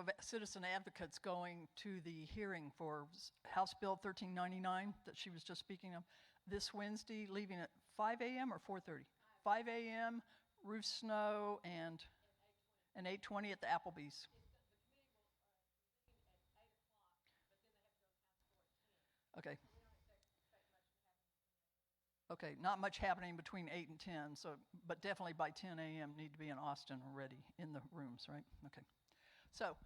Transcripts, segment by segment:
of citizen advocates going to the hearing for House Bill 1399 that she was just speaking of this Wednesday, leaving at 5 a.m. or 4:30? 5 a.m., Ruth Snow, and 8:20 at the Applebee's. Okay. Okay, not much happening between 8 and 10, so, but definitely by 10 a.m. need to be in Austin already in the rooms, right? Okay. So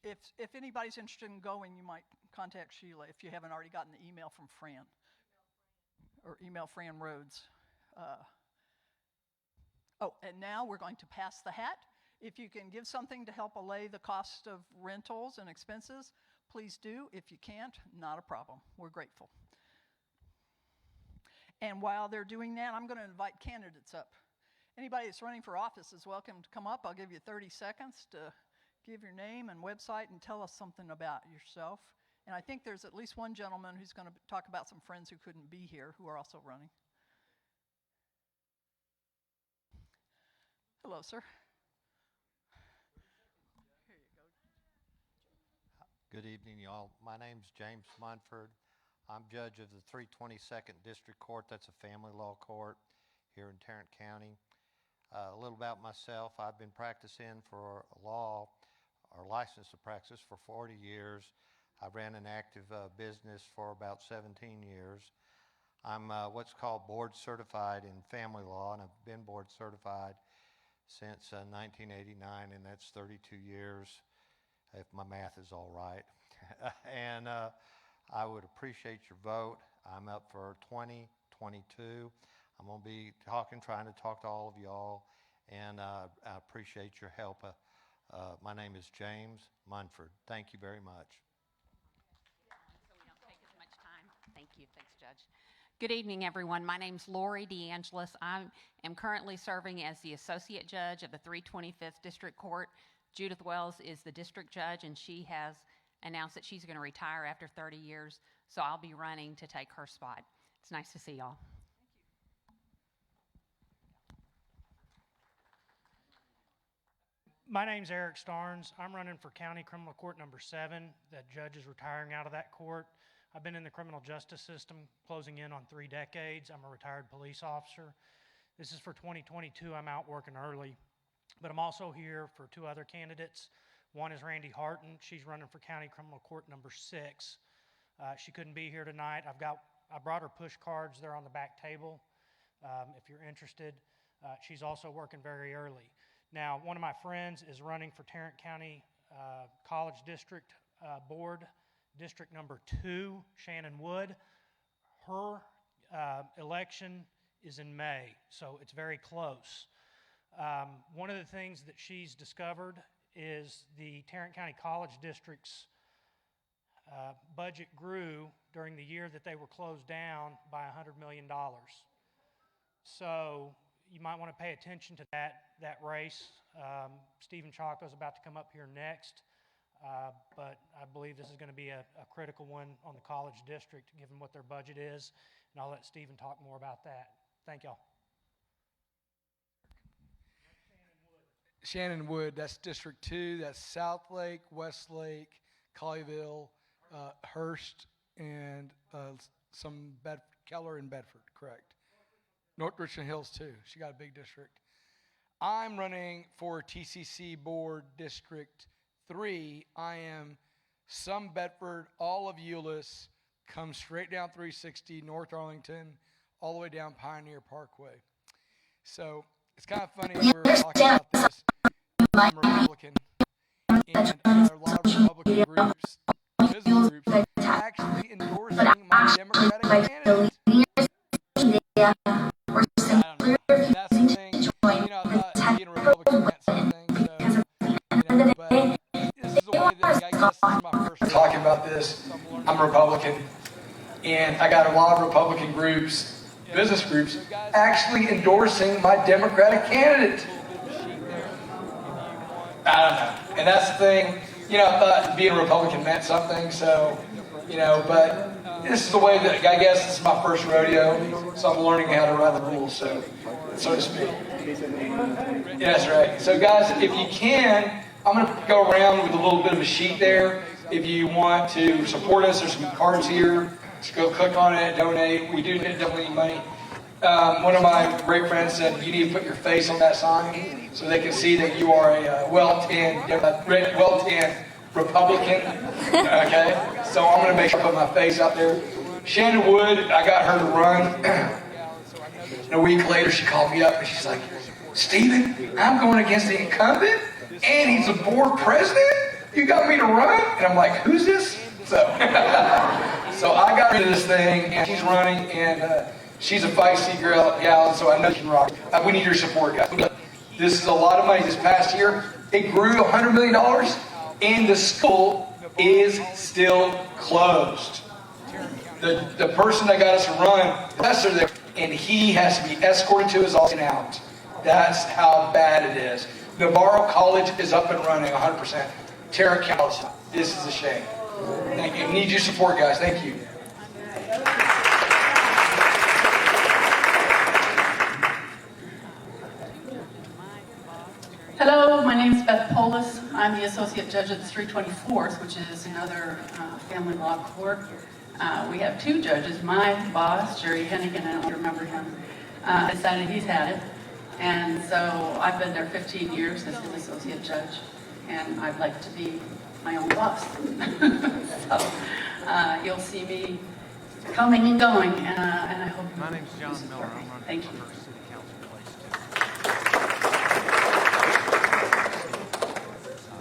if anybody's interested in going, you might contact Sheila if you haven't already gotten the email from Fran. Or email Fran Rhodes. And now we're going to pass the hat. If you can give something to help allay the cost of rentals and expenses, please do. If you can't, not a problem. We're grateful. And while they're doing that, I'm going to invite candidates up. Anybody that's running for office is welcome to come up. I'll give you 30 seconds to give your name and website and tell us something about yourself. And I think there's at least one gentleman who's going to talk about some friends who couldn't be here who are also running. Hello, sir. Here you go. Good evening, y'all. My name's James Munford. I'm judge of the 322nd District Court. That's a family law court here in Tarrant County. A little about myself. I've been practicing for law, or licensed to practice, for 40 years. I ran an active business for about 17 years. I'm what's called board certified in family law, and I've been board certified since 1989, and that's 32 years, if my math is all right. And I would appreciate your vote. I'm up for 2022. I'm going to be trying to talk to all of y'all, and I appreciate your help. My name is James Munford. Thank you very much. So we don't take as much time. Thank you. Thanks, Judge. Good evening, everyone. My name's Lori DeAngelis. I am currently serving as the Associate Judge of the 325th District Court. Judith Wells is the District Judge, and she has announced that she's going to retire after 30 years, so I'll be running to take her spot. It's nice to see y'all. My name's Eric Starnes. I'm running for County Criminal Court number 7. That judge is retiring out of that court. I've been in the criminal justice system closing in on 3 decades. I'm a retired police officer. This is for 2022. I'm out working early, but I'm also here for 2 other candidates. One is Randy Harton. She's running for County Criminal Court number 6. She couldn't be here tonight. I brought her push cards. They're on the back table if you're interested. She's also working very early. Now, one of my friends is running for Tarrant County College District Board, District number 2, Shannon Wood. Her election is in May, so it's very close. One of the things that she's discovered is the Tarrant County College District's budget grew during the year that they were closed down by $100 million. So you might want to pay attention to that race. Stephen Chaco is about to come up here next, but I believe this is going to be a critical one on the college district, given what their budget is, and I'll let Stephen talk more about that. Thank y'all. Shannon Wood, that's District 2, that's Southlake, Westlake, Colleyville, Hearst, and some Keller and Bedford, correct. North Richland Hills too, she got a big district. I'm running for TCC Board District 3. I am some Bedford, all of Euless, come straight down 360, North Arlington, all the way down Pioneer Parkway. So it's kind of funny we're talking about this. I'm a Republican, and there are a lot of Republican groups, business groups, actually endorsing my Democratic candidate. I don't know. That's the thing. You know, I thought being a Republican meant something. So, you know, but this is the way that I guess this is my first time talking about this. I'm a Republican, and I got a lot of Republican groups, business groups, actually endorsing my Democratic candidate. I don't know. And that's the thing. You know, I thought being a Republican meant something. So, you know, but this is the way that I guess this is my first rodeo, so I'm learning how to run the rules, so to speak. Yeah, that's right. So, guys, if you can, I'm going to go around with a little bit of a sheet there. If you want to support us, there's some cards here. Just go click on it, donate. We do definitely need money. One of my great friends said you need to put your face on that sign so they can see that you are a well-tanned Republican. Okay, so I'm going to make sure I put my face out there. Shannon Wood, I got her to run. And a week later, she called me up and she's like, "Stephen, I'm going against the incumbent, and he's the board president. You got me to run?" And I'm like, "Who's this?" So, so I got rid of this thing, and she's running, and she's a feisty girl, gal, so I know she can rock. We need your support, guys. This is a lot of money. This past year, it grew to $100 million, and the school is still closed. The person that got us to run, the professor there, and he has to be escorted to his office and out. That's how bad it is. Navarro College is up and running 100%. Tarrant County, this is a shame. Thank you. Need your support, guys. Thank you. Hello, my name is Beth Polis. I'm the Associate Judge of the 324th, which is another family law court. We have two judges. My boss, Jerry Hennigan, I don't remember him, decided he's had it. And so I've been there 15 years as an associate judge, and I'd like to be my own boss. So you'll see me coming and going, and I hope you. My name's John Miller. I'm running Thank for you. Hearst City Council Place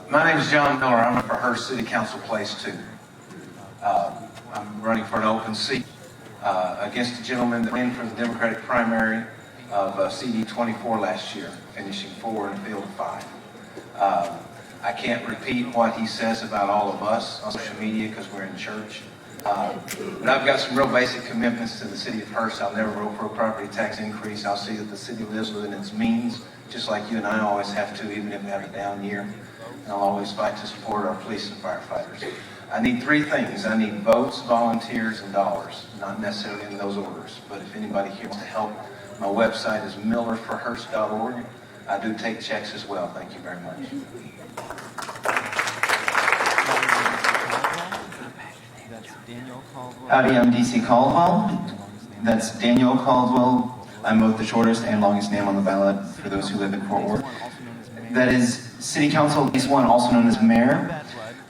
2. My name is John Miller. I'm running for Hearst City Council Place 2. I'm running for an open seat against a gentleman that ran for the Democratic primary of CD 24 last year, finishing 4 in a field of 5. I can't repeat what he says about all of us on social media because we're in church. But I've got some real basic commitments to the city of Hearst. I'll never vote for a property tax increase. I'll see that the city lives within its means, just like you and I always have to, even if we have a down year. And I'll always fight to support our police and firefighters. I need 3 things. I need votes, volunteers, and dollars. Not necessarily in those orders, but if anybody here wants to help, my website is millerforhearst.org. I do take checks as well. Thank you very much. Howdy, I'm DC Caldwell. That's Daniel Caldwell. I'm both the shortest and longest name on the ballot for those who live in Fort Worth. That is City Council Place 1, also known as Mayor.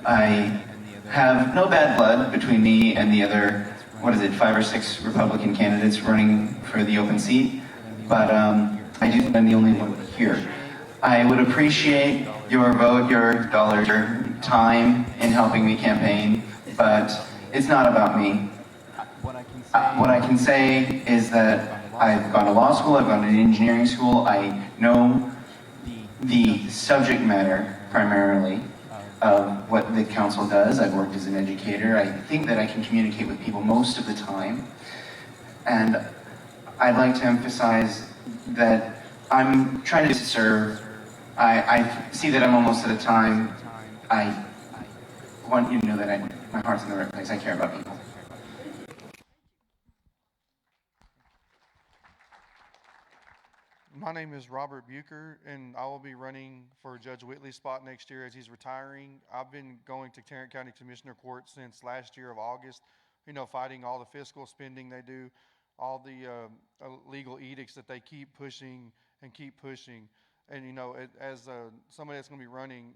I have no bad blood between me and the other, 5 or 6 Republican candidates running for the open seat, but I do think I'm the only one here. I would appreciate your vote, your dollars, your time in helping me campaign, but it's not about me. What I can say is that I've gone to law school, I've gone to engineering school, I know the subject matter primarily of what the council does. I've worked as an educator. I think that I can communicate with people most of the time. And I'd like to emphasize that I'm trying to serve. I see that I'm almost at a time. I want you to know that my heart's in the right place. I care about people. My name is Robert Bucher, and I will be running for Judge Whitley's spot next year as he's retiring. I've been going to Tarrant County Commissioner Court since last year of August, fighting all the fiscal spending they do, all the legal edicts that they keep pushing and keep pushing. And, as somebody that's going to be running,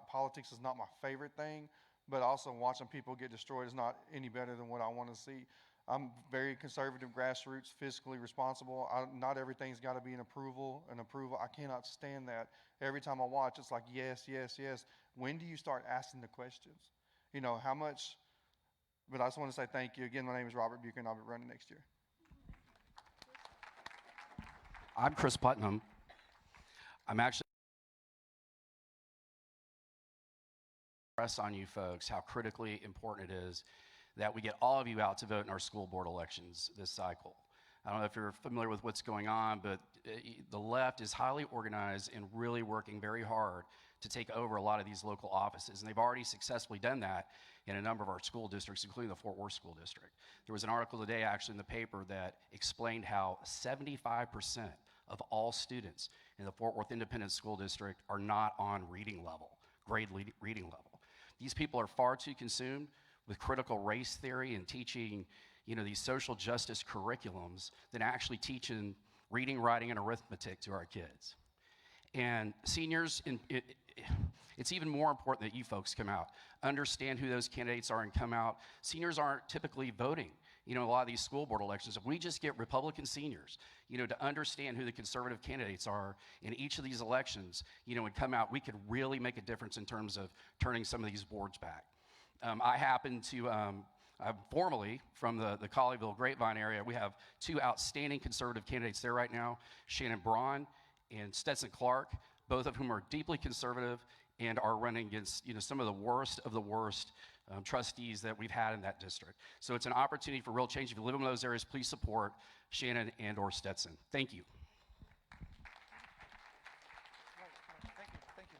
politics is not my favorite thing, but also watching people get destroyed is not any better than what I want to see. I'm very conservative, grassroots, fiscally responsible. Not everything's got to be an approval. I cannot stand that. Every time I watch, it's like, yes, yes, yes. When do you start asking the questions? How much? But I just want to say thank you. Again, my name is Robert Bucher, and I'll be running next year. I'm Chris Putnam. I'm actually press on you folks how critically important it is that we get all of you out to vote in our school board elections this cycle. I don't know if you're familiar with what's going on, but the left is highly organized and really working very hard to take over a lot of these local offices. And they've already successfully done that in a number of our school districts, including the Fort Worth School District. There was an article today actually in the paper that explained how 75% of all students in the Fort Worth Independent School District are not on reading level, reading level. These people are far too consumed with critical race theory and teaching, these social justice curriculums than actually teaching reading, writing, and arithmetic to our kids. And seniors, it's even more important that you folks come out, understand who those candidates are and come out. Seniors aren't typically voting, a lot of these school board elections. If we just get Republican seniors, to understand who the conservative candidates are in each of these elections, and come out, we could really make a difference in terms of turning some of these boards back. I happen to, formerly from the Colleyville Grapevine area, we have two outstanding conservative candidates there right now, Shannon Braun and Stetson Clark, both of whom are deeply conservative and are running against some of the worst trustees that we've had in that district. So it's an opportunity for real change. If you live in one of those areas, please support Shannon and or Stetson. Thank you. Thank you.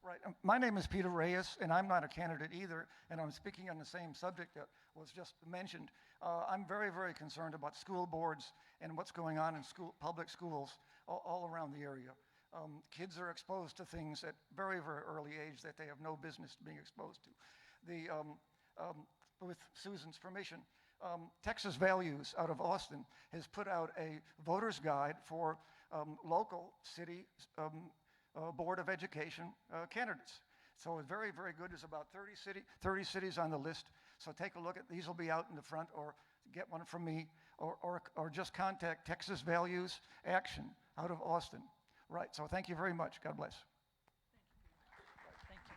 Right. My name is Peter Reyes, and I'm not a candidate either, and I'm speaking on the same subject that was just mentioned. I'm very, very concerned about school boards and what's going on in public schools all around the area. Kids are exposed to things at very, very early age that they have no business being exposed to. With Susan's permission, Texas Values out of Austin has put out a voter's guide for local city Board of Education candidates. So it's very, very good. There's about 30 cities on the list. So take a look at these. Will be out in the front, or get one from me, or just contact Texas Values Action out of Austin. Right. So thank you very much. God bless. Thank you.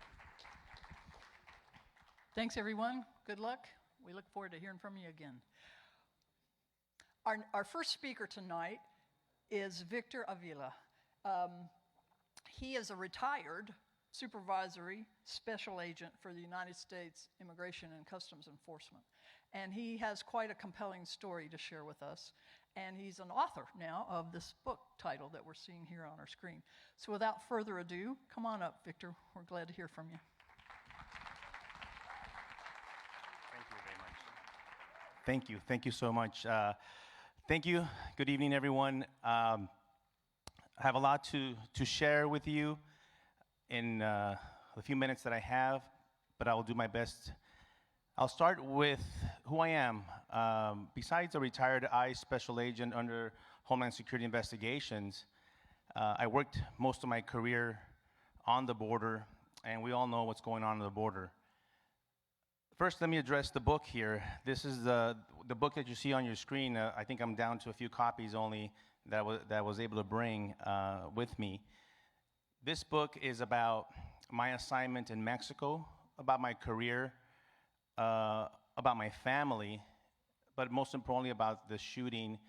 Thanks, everyone. Good luck. We look forward to hearing from you again. Our first speaker tonight is Victor Avila. He is a retired supervisory special agent for the United States Immigration and Customs Enforcement. And he has quite a compelling story to share with us. And he's an author now of this book title that we're seeing here on our screen. So without further ado, come on up, Victor. We're glad to hear from you. Thank you very much. Thank you. Thank you so much. Thank you. Good evening, everyone. I have a lot to share with you in the few minutes that I have, but I will do my best. I'll start with who I am. Besides a retired ICE special agent under Homeland Security investigations, I worked most of my career on the border, and we all know what's going on the border. First, let me address the book here. This is the book that you see on your screen. I think I'm down to a few copies only that I was able to bring with me. This book is about my assignment in Mexico, about my career, about my family, but most importantly about the shooting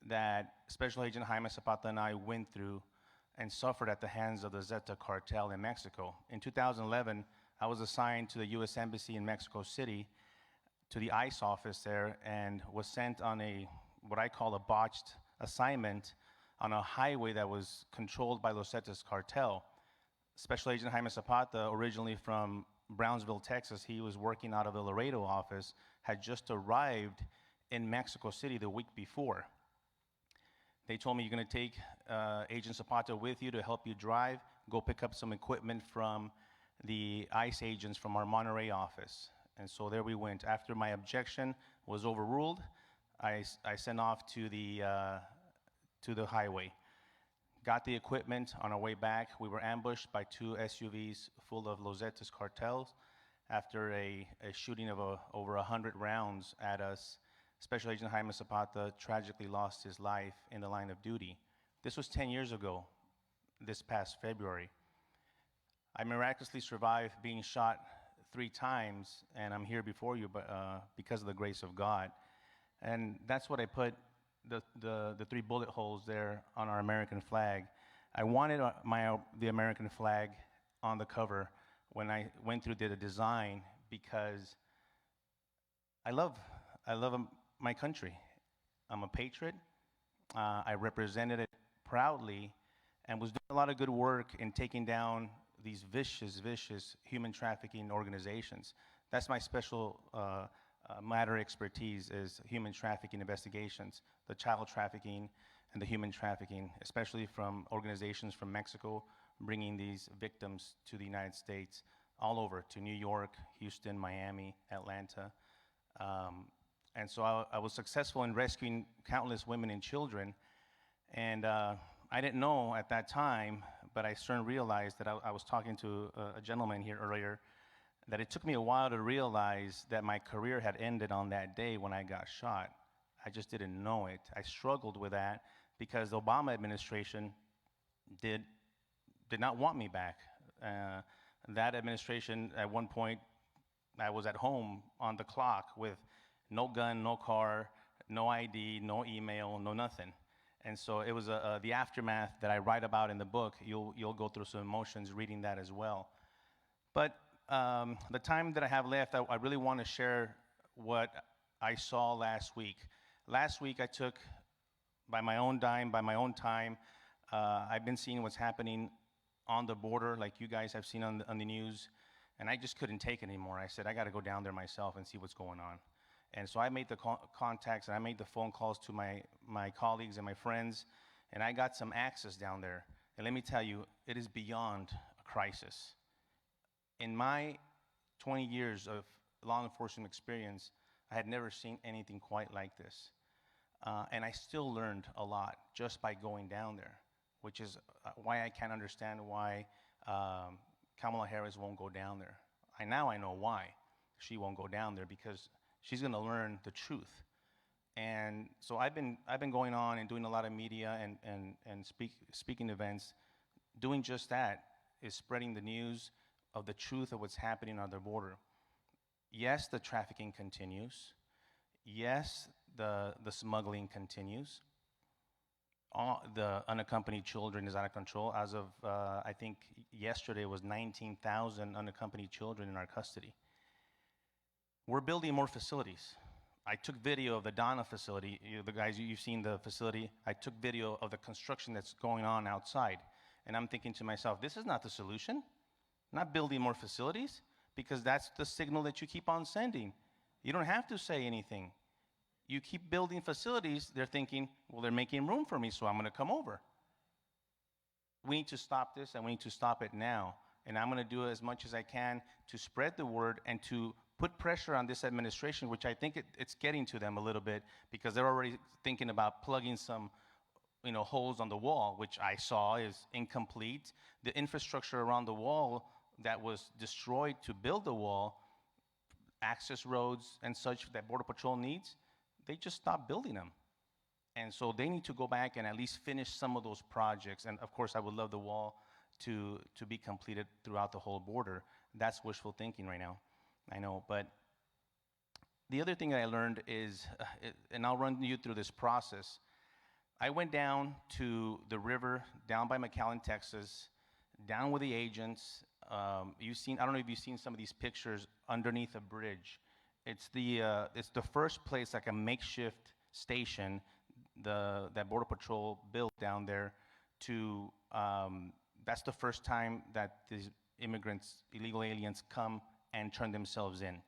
that Special Agent Jaime Zapata and I went through and suffered at the hands of the Zeta cartel in Mexico. In 2011, I was assigned to the U.S. Embassy in Mexico City, to the ICE office there, and was sent on what I call a botched assignment on a highway that was controlled by Los Zetas cartel. Special Agent Jaime Zapata, originally from Brownsville, Texas, he was working out of the Laredo office, had just arrived in Mexico City the week before. They told me, you're going to take Agent Zapata with you to help you drive, go pick up some equipment from the ICE agents from our Monterey office. And so there we went. After my objection was overruled, I sent off to the highway. Got the equipment. On our way back, we were ambushed by two SUVs full of Los Zetas cartels. After a shooting of over 100 rounds at us, Special Agent Jaime Zapata tragically lost his life in the line of duty. This was 10 years ago, this past February. I miraculously survived being shot 3 times, and I'm here before you because of the grace of God. And that's what I put the 3 bullet holes there on our American flag. I wanted the American flag on the cover when I went through the design because I love my country. I'm a patriot. I represented it proudly and was doing a lot of good work in taking down these vicious human trafficking organizations. That's my special matter expertise, is human trafficking investigations, the child trafficking and the human trafficking, especially from organizations from Mexico bringing these victims to the United States, all over, to New York, Houston, Miami, Atlanta. And so I was successful in rescuing countless women and children. And I didn't know at that time, but I soon realized that I was talking to a gentleman here earlier, that it took me a while to realize that my career had ended on that day when I got shot. I just didn't know it. I struggled with that because the Obama administration did not want me back. That administration, at one point, I was at home on the clock with no gun, no car, no ID, no email, no nothing. And so it was the aftermath that I write about in the book. You'll go through some emotions reading that as well. But the time that I have left, I really want to share what I saw last week. Last week I took, by my own dime, by my own time, I've been seeing what's happening on the border, like you guys have seen on the news, and I just couldn't take it anymore. I said, I got to go down there myself and see what's going on. And so I made the contacts, and I made the phone calls to my colleagues and my friends, and I got some access down there. And let me tell you, it is beyond a crisis. In my 20 years of law enforcement experience, I had never seen anything quite like this. And I still learned a lot just by going down there, which is why I can't understand why Kamala Harris won't go down there. Now I know why she won't go down there, because she's going to learn the truth. And so I've been going on and doing a lot of media and speaking events, doing just that, is spreading the news of the truth of what's happening on the border. Yes, the trafficking continues. Yes, the smuggling continues. The unaccompanied children is out of control. As of, I think yesterday was 19,000 unaccompanied children in our custody. We're building more facilities. I took video of the Donna facility. The guys, you've seen the facility. I took video of the construction that's going on outside. And I'm thinking to myself, this is not the solution. Not building more facilities, because that's the signal that you keep on sending. You don't have to say anything. You keep building facilities, they're thinking, well, they're making room for me, so I'm going to come over. We need to stop this, and we need to stop it now. And I'm going to do as much as I can to spread the word and to put pressure on this administration, which I think it's getting to them a little bit, because they're already thinking about plugging some holes on the wall, which I saw is incomplete. The infrastructure around the wall that was destroyed to build the wall, access roads and such that Border Patrol needs, they just stopped building them. And so they need to go back and at least finish some of those projects. And of course, I would love the wall to be completed throughout the whole border. That's wishful thinking right now, I know. But the other thing that I learned is, and I'll run you through this process. I went down to the river, down by McAllen, Texas, down with the agents. I don't know if you've seen some of these pictures underneath a bridge. It's the first place, like a makeshift station, that Border Patrol built down there to, that's the first time that these immigrants, illegal aliens, come and turn themselves in.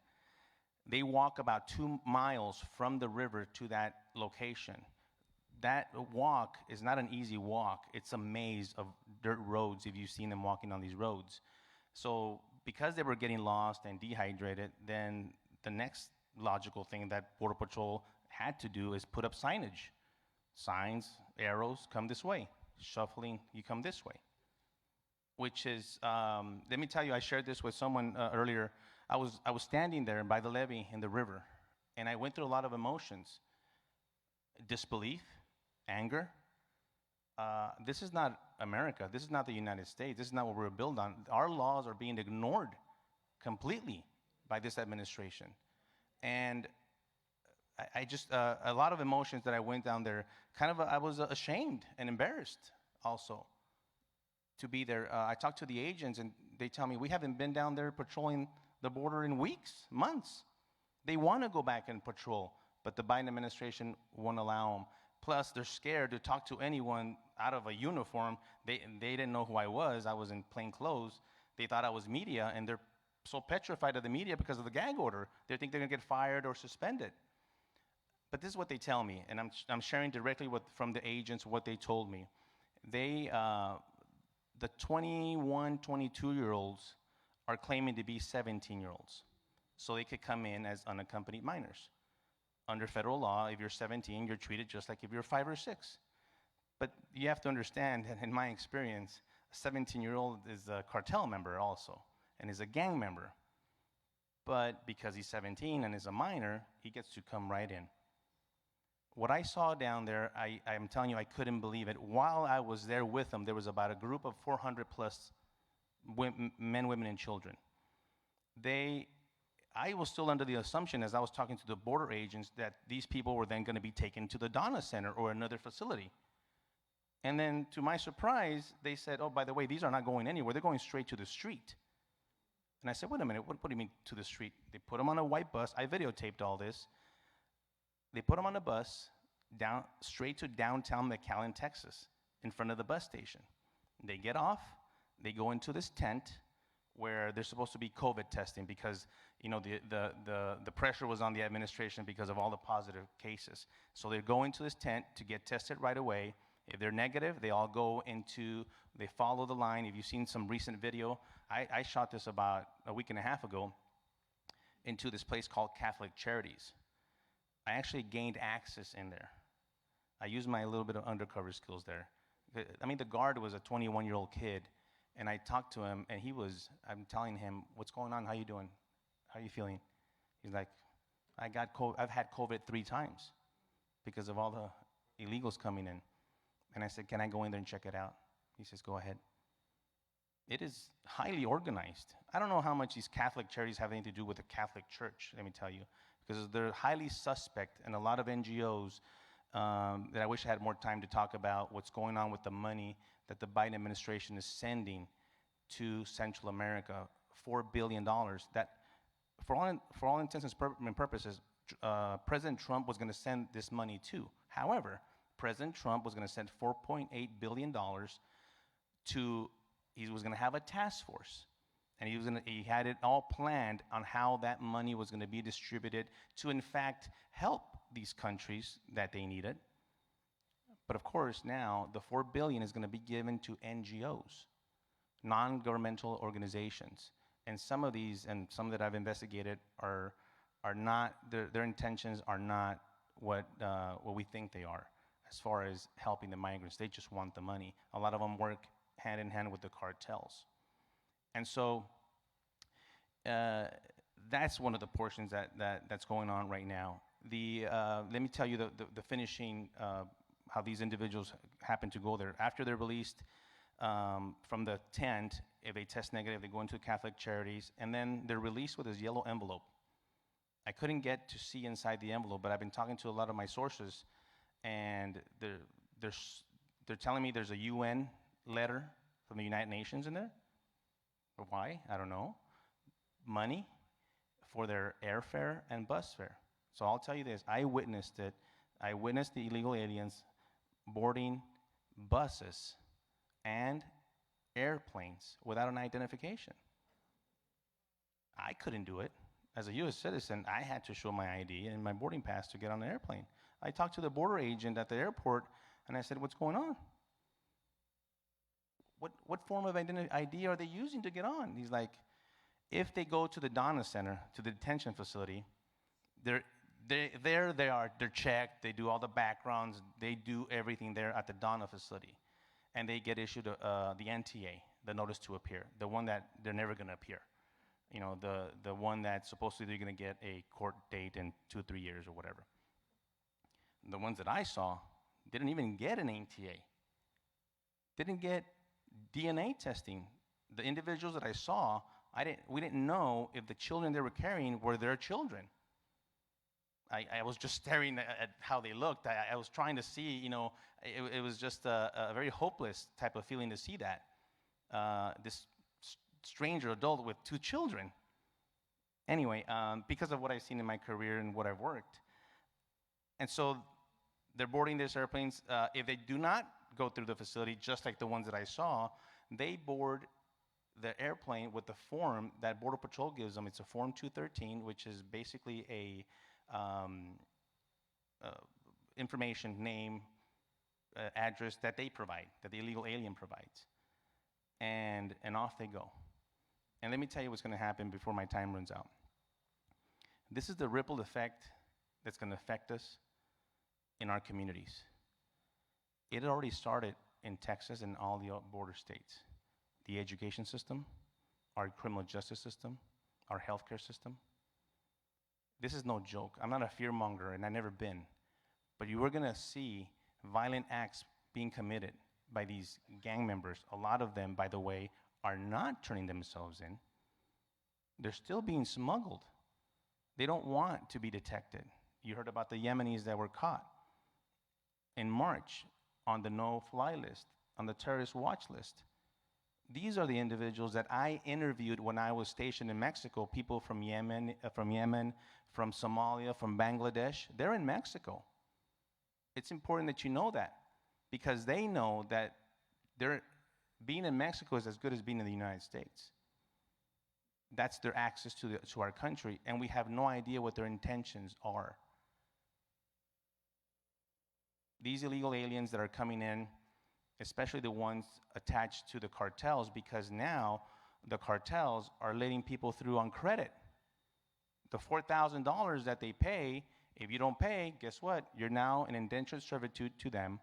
They walk about 2 miles from the river to that location. That walk is not an easy walk. It's a maze of dirt roads if you've seen them walking on these roads. So because they were getting lost and dehydrated, then the next logical thing that Border Patrol had to do is put up signage. Signs, arrows, come this way. Shuffling, you come this way. Which is, let me tell you, I shared this with someone earlier. I was standing there by the levee in the river, and I went through a lot of emotions. Disbelief, anger. This is not America. This is not the United States. This is not what we're built on. Our laws are being ignored completely by this administration. And I just, a lot of emotions that I went down there, I was ashamed and embarrassed also to be there. I talked to the agents, and they tell me, we haven't been down there patrolling the border in weeks, months. They want to go back and patrol, but the Biden administration won't allow them. Plus, they're scared to talk to anyone out of a uniform. They didn't know who I was. I was in plain clothes. They thought I was media, and they're so petrified of the media because of the gag order. They think they're going to get fired or suspended. But this is what they tell me, and I'm sharing directly from the agents what they told me. They, the 21, 22-year-olds are claiming to be 17-year-olds. So they could come in as unaccompanied minors. Under federal law, if you're 17, you're treated just like if you're 5 or 6. But you have to understand that in my experience, a 17-year-old is a cartel member also, and is a gang member. But because he's 17 and is a minor, he gets to come right in. What I saw down there, I'm telling you, I couldn't believe it. While I was there with them, there was about a group of 400 plus men, women, and children. I was still under the assumption, as I was talking to the border agents, that these people were then going to be taken to the Donna Center or another facility. And then, to my surprise, they said, oh, by the way, these are not going anywhere. They're going straight to the street. And I said, wait a minute, what do you mean to the street? They put them on a white bus. I videotaped all this. They put them on a bus straight to downtown McAllen, Texas, in front of the bus station. They get off. They go into this tent where there's supposed to be COVID testing because, you know, the pressure was on the administration because of all the positive cases. So they go into this tent to get tested right away. If they're negative, they all go they follow the line. If you've seen some recent video, I shot this about a week and a half ago into this place called Catholic Charities. I actually gained access in there. I used my little bit of undercover skills there. I mean, the guard was a 21-year-old kid, and I talked to him, and I'm telling him, what's going on? How you doing? How are you feeling? He's like, I've had COVID 3 times because of all the illegals coming in. And I said, can I go in there and check it out? He says, go ahead. It is highly organized. I don't know how much these Catholic charities have anything to do with the Catholic Church, let me tell you, because they're highly suspect, and a lot of NGOs that I wish I had more time to talk about what's going on with the money that the Biden administration is sending to Central America, $4 billion, that for all intents and purposes, President Trump was going to send this money to. However, President Trump was going to send $4.8 billion he was going to have a task force. And he had it all planned on how that money was going to be distributed to, in fact, help these countries that they needed. But of course, now the $4 billion is going to be given to NGOs, non-governmental organizations. And some of these, and some that I've investigated, are not, their intentions are not what we think they are as far as helping the migrants. They just want the money. A lot of them work hand in hand with the cartels. And so that's one of the portions that's going on right now. Let me tell you the finishing, how these individuals happen to go there. After they're released from the tent, if they test negative, they go into Catholic Charities, and then they're released with this yellow envelope. I couldn't get to see inside the envelope, but I've been talking to a lot of my sources, and they're telling me there's a UN letter from the United Nations in there. Why? I don't know. Money for their airfare and bus fare. So I'll tell you this, I witnessed it. I witnessed the illegal aliens boarding buses and airplanes without an identification. I couldn't do it. As a U.S. citizen, I had to show my ID and my boarding pass to get on the airplane. I talked to the border agent at the airport, and I said, what's going on? What form of ID are they using to get on? He's like, if they go to the Donna Center, to the detention facility, they're checked, they do all the backgrounds, they do everything there at the Donna facility. And they get issued the NTA, the notice to appear, the one that they're never going to appear. You know, the one that's supposedly they're going to get a court date in 2 or 3 years or whatever. The ones that I saw didn't even get an NTA, didn't get DNA testing. The individuals that I saw, we didn't know if the children they were carrying were their children. I was just staring at how they looked. I was trying to see, you know, it was just a very hopeless type of feeling to see that. This stranger adult with 2 children. Anyway, because of what I've seen in my career and what I've worked. And so they're boarding these airplanes. If they do not go through the facility, just like the ones that I saw, they board the airplane with the form that Border Patrol gives them. It's a Form 213, which is basically information, name, address that they provide, that the illegal alien provides. And off they go. And let me tell you what's going to happen before my time runs out. This is the ripple effect that's going to affect us in our communities. It had already started in Texas and all the border states. The education system, our criminal justice system, our healthcare system. This is no joke. I'm not a fearmonger, and I've never been. But you are going to see violent acts being committed by these gang members. A lot of them, by the way, are not turning themselves in. They're still being smuggled. They don't want to be detected. You heard about the Yemenis that were caught in March on the no-fly list, on the terrorist watch list. These are the individuals that I interviewed when I was stationed in Mexico. People from Yemen, from Somalia, from Bangladesh. They're in Mexico. It's important that you know that, because they know that being in Mexico is as good as being in the United States. That's their access to our country, and we have no idea what their intentions are. These illegal aliens that are coming in, especially the ones attached to the cartels, because now the cartels are letting people through on credit. The $4,000 that they pay, if you don't pay, guess what? You're now in indentured servitude to them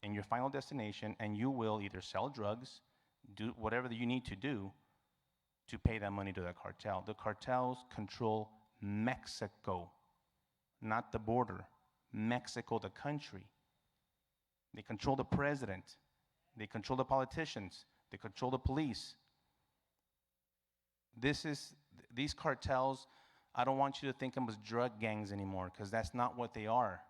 in your final destination, and you will either sell drugs, do whatever you need to do to pay that money to the cartel. The cartels control Mexico, not the border. Mexico, the country. They control the president. They control the politicians. They control the police. These cartels, I don't want you to think of them as drug gangs anymore, because that's not what they are.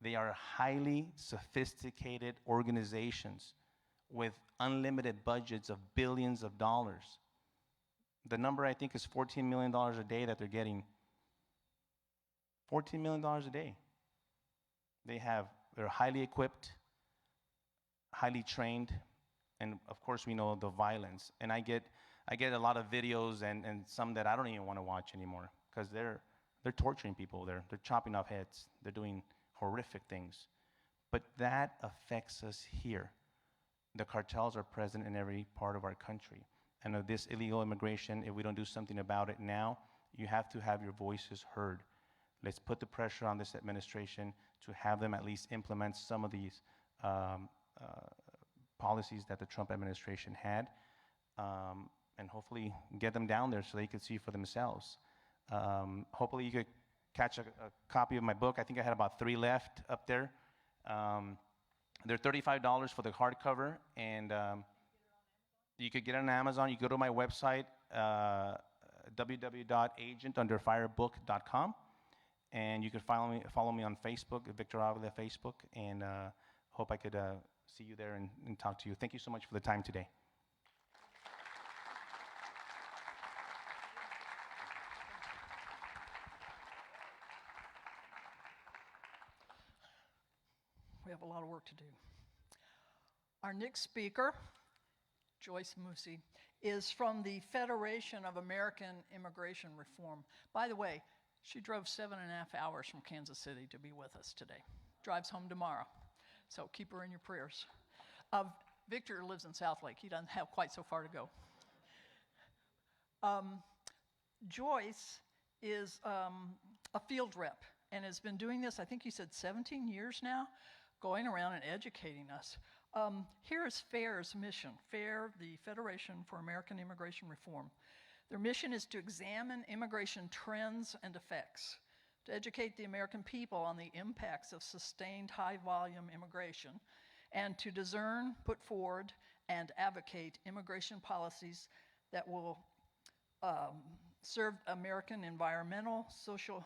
They are highly sophisticated organizations with unlimited budgets of billions of dollars. The number, I think, is $14 million a day that they're getting. $14 million a day. They're highly equipped, highly trained, and of course we know the violence. And I get a lot of videos and some that I don't even want to watch anymore, because they're torturing people. They're chopping off heads. They're doing horrific things. But that affects us here. The cartels are present in every part of our country. And of this illegal immigration, if we don't do something about it now, you have to have your voices heard. Let's put the pressure on this administration to have them at least implement some of these policies that the Trump administration had, and hopefully get them down there so they can see for themselves. Hopefully you could catch a copy of my book. I think I had about 3 left up there. They're $35 for the hardcover, and you could get it on Amazon. You go to my website, www.agentunderfirebook.com, and you can follow me on Facebook, Victor Avila Facebook, and hope I could see you there and talk to you. Thank you so much for the time today. We have a lot of work to do. Our next speaker, Joyce Musi, is from the Federation of American Immigration Reform. By the way, she drove 7.5 hours from Kansas City to be with us today. Drives home tomorrow, so keep her in your prayers. Victor lives in Southlake. He doesn't have quite so far to go. Joyce is a field rep and has been doing this, I think you said 17 years now, going around and educating us. Here is FAIR's mission. FAIR, the Federation for American Immigration Reform. Their mission is to examine immigration trends and effects, to educate the American people on the impacts of sustained high-volume immigration, and to discern, put forward, and advocate immigration policies that will serve American environmental, social,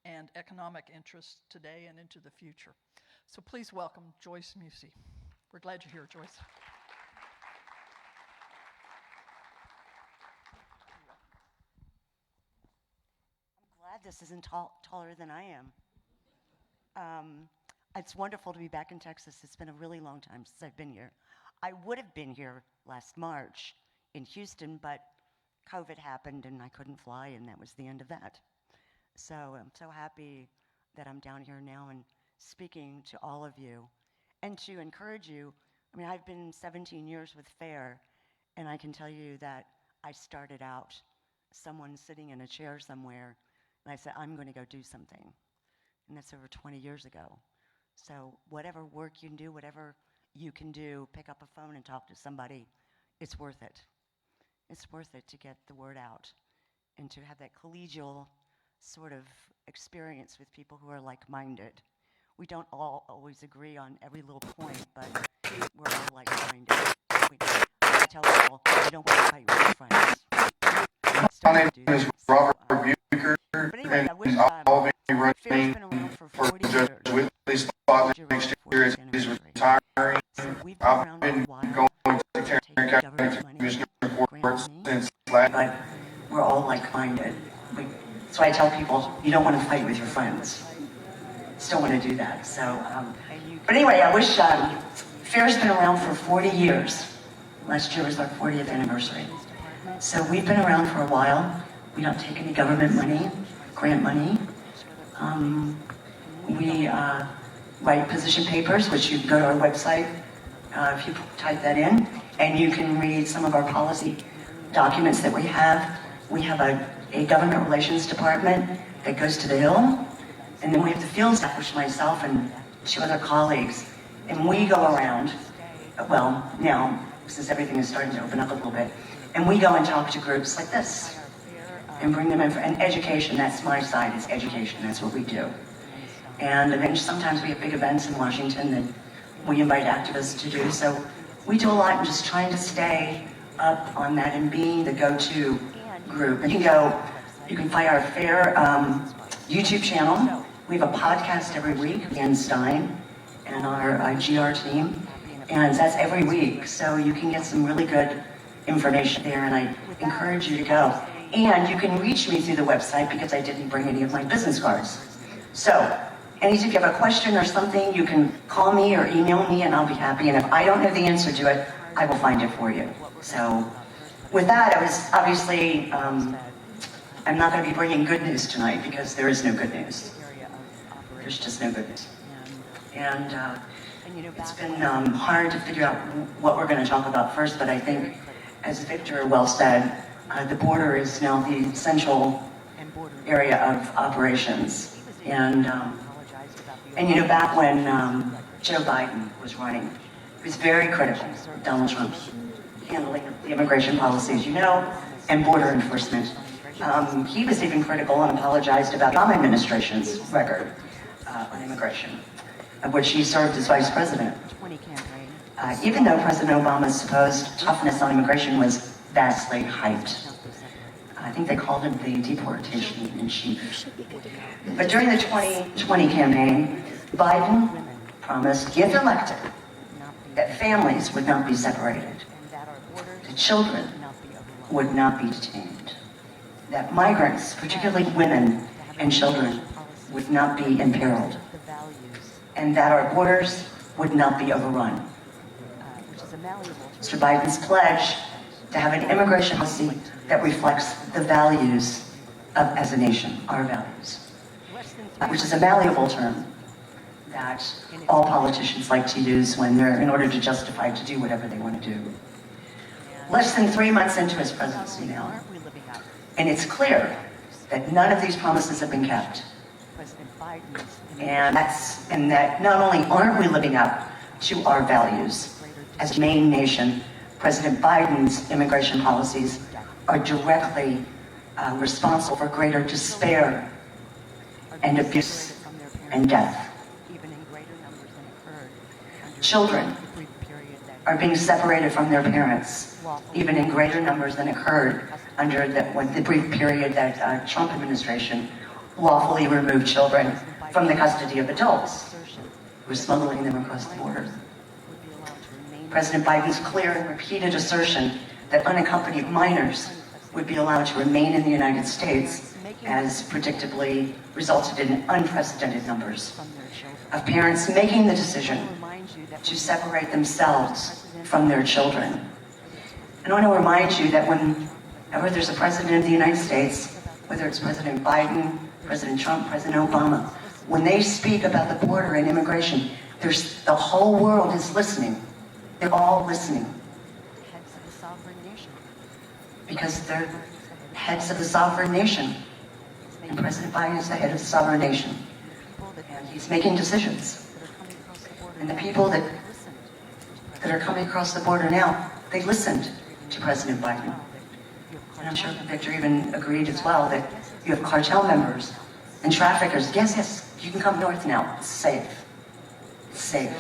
and economic interests today and into the future. So please welcome Joyce Musi. We're glad you're here, Joyce. I'm glad this isn't taller than I am. It's wonderful to be back in Texas. It's been a really long time since I've been here. I would have been here last March in Houston, but COVID happened and I couldn't fly, and that was the end of that. So I'm so happy that I'm down here now and speaking to all of you and to encourage you. I mean, I've been 17 years with FAIR, and I can tell you that I started out someone sitting in a chair somewhere, and I said, I'm going to go do something. And that's over 20 years ago. So whatever work you can do, whatever you can do, pick up a phone and talk to somebody, it's worth it. It's worth it to get the word out and to have that collegial sort of experience with people who are like-minded. We don't all always agree on every little point, but we're all like-minded. I tell people, you don't want to fight with your friends. My name is Robert Bucher, and I'll be running for Judge Whitley's spot next year as he's retiring. I've been going to Tarrant County Commissioner Court since last. But we're all like-minded. So I tell people, you don't want to fight with your friends. Still want to do that. So, but anyway, I wish FAIR's been around for 40 years. Last year was our 40th anniversary. So we've been around for a while. We don't take any government money, grant money. We write position papers, which you can go to our website if you type that in, and you can read some of our policy documents that we have. We have a government relations department that goes to the Hill, and then we have the field staff, which myself and 2 other colleagues, and we go around, well, now, since everything is starting to open up a little bit, and we go and talk to groups like this and bring them in for, and education, that's my side, it's education, that's what we do. And then sometimes we have big events in Washington that we invite activists to do, so we do a lot in just trying to stay up on that and being the go-to group. And you can find our FAIR YouTube channel. We have a podcast every week, Dan Stein and our GR team, and that's every week, so you can get some really good information there, and I encourage you to go. And you can reach me through the website because I didn't bring any of my business cards. So, and if you have a question or something, you can call me or email me and I'll be happy. And if I don't know the answer to it, I will find it for you. So, with that, I was obviously, I'm not going to be bringing good news tonight because there is no good news. There's just no good news. And it's been hard to figure out what we're going to talk about first, but I think, as Victor well said, the border is now the central area of operations. And back when Joe Biden was running, he was very critical of Donald Trump's handling of the immigration policies, and border enforcement. He was even critical and apologized about the Obama administration's record on immigration, of which he served as vice president. Even though President Obama's supposed toughness on immigration was vastly hyped. I think they called him the deportation in chief. But during the 2020 campaign, Biden promised, if elected, that families would not be separated, that children would not be detained, that migrants, particularly women and children, would not be imperiled, and that our borders would not be overrun. Mr. Biden's pledge to have an immigration policy that reflects the values of, as a nation, our values, which is a malleable term that all politicians like to use when they're, in order to justify to do whatever they want to do. Less than 3 months into his presidency now, and it's clear that none of these promises have been kept. And that not only aren't we living up to our values as a Maine nation, President Biden's immigration policies are directly responsible for greater despair and abuse and death. Children are being separated from their parents, even in greater numbers than occurred under the brief period that Trump administration lawfully removed children from the custody of adults who were smuggling them across the border. President Biden's clear and repeated assertion that unaccompanied minors would be allowed to remain in the United States has predictably resulted in unprecedented numbers of parents making the decision to separate themselves from their children. And I want to remind you that whenever there's a president of the United States, whether it's President Biden, President Trump, President Obama, When they speak about the border and immigration, the whole world is listening. They're all listening. Heads of the sovereign nation. Because they're heads of the sovereign nation. And President Biden is the head of the sovereign nation. And he's making decisions. And the people that are coming across the border now, they listened to President Biden. And I'm sure Victor even agreed as well that you have cartel members and traffickers. Yes, yes, you can come north now. It's safe. It's safe.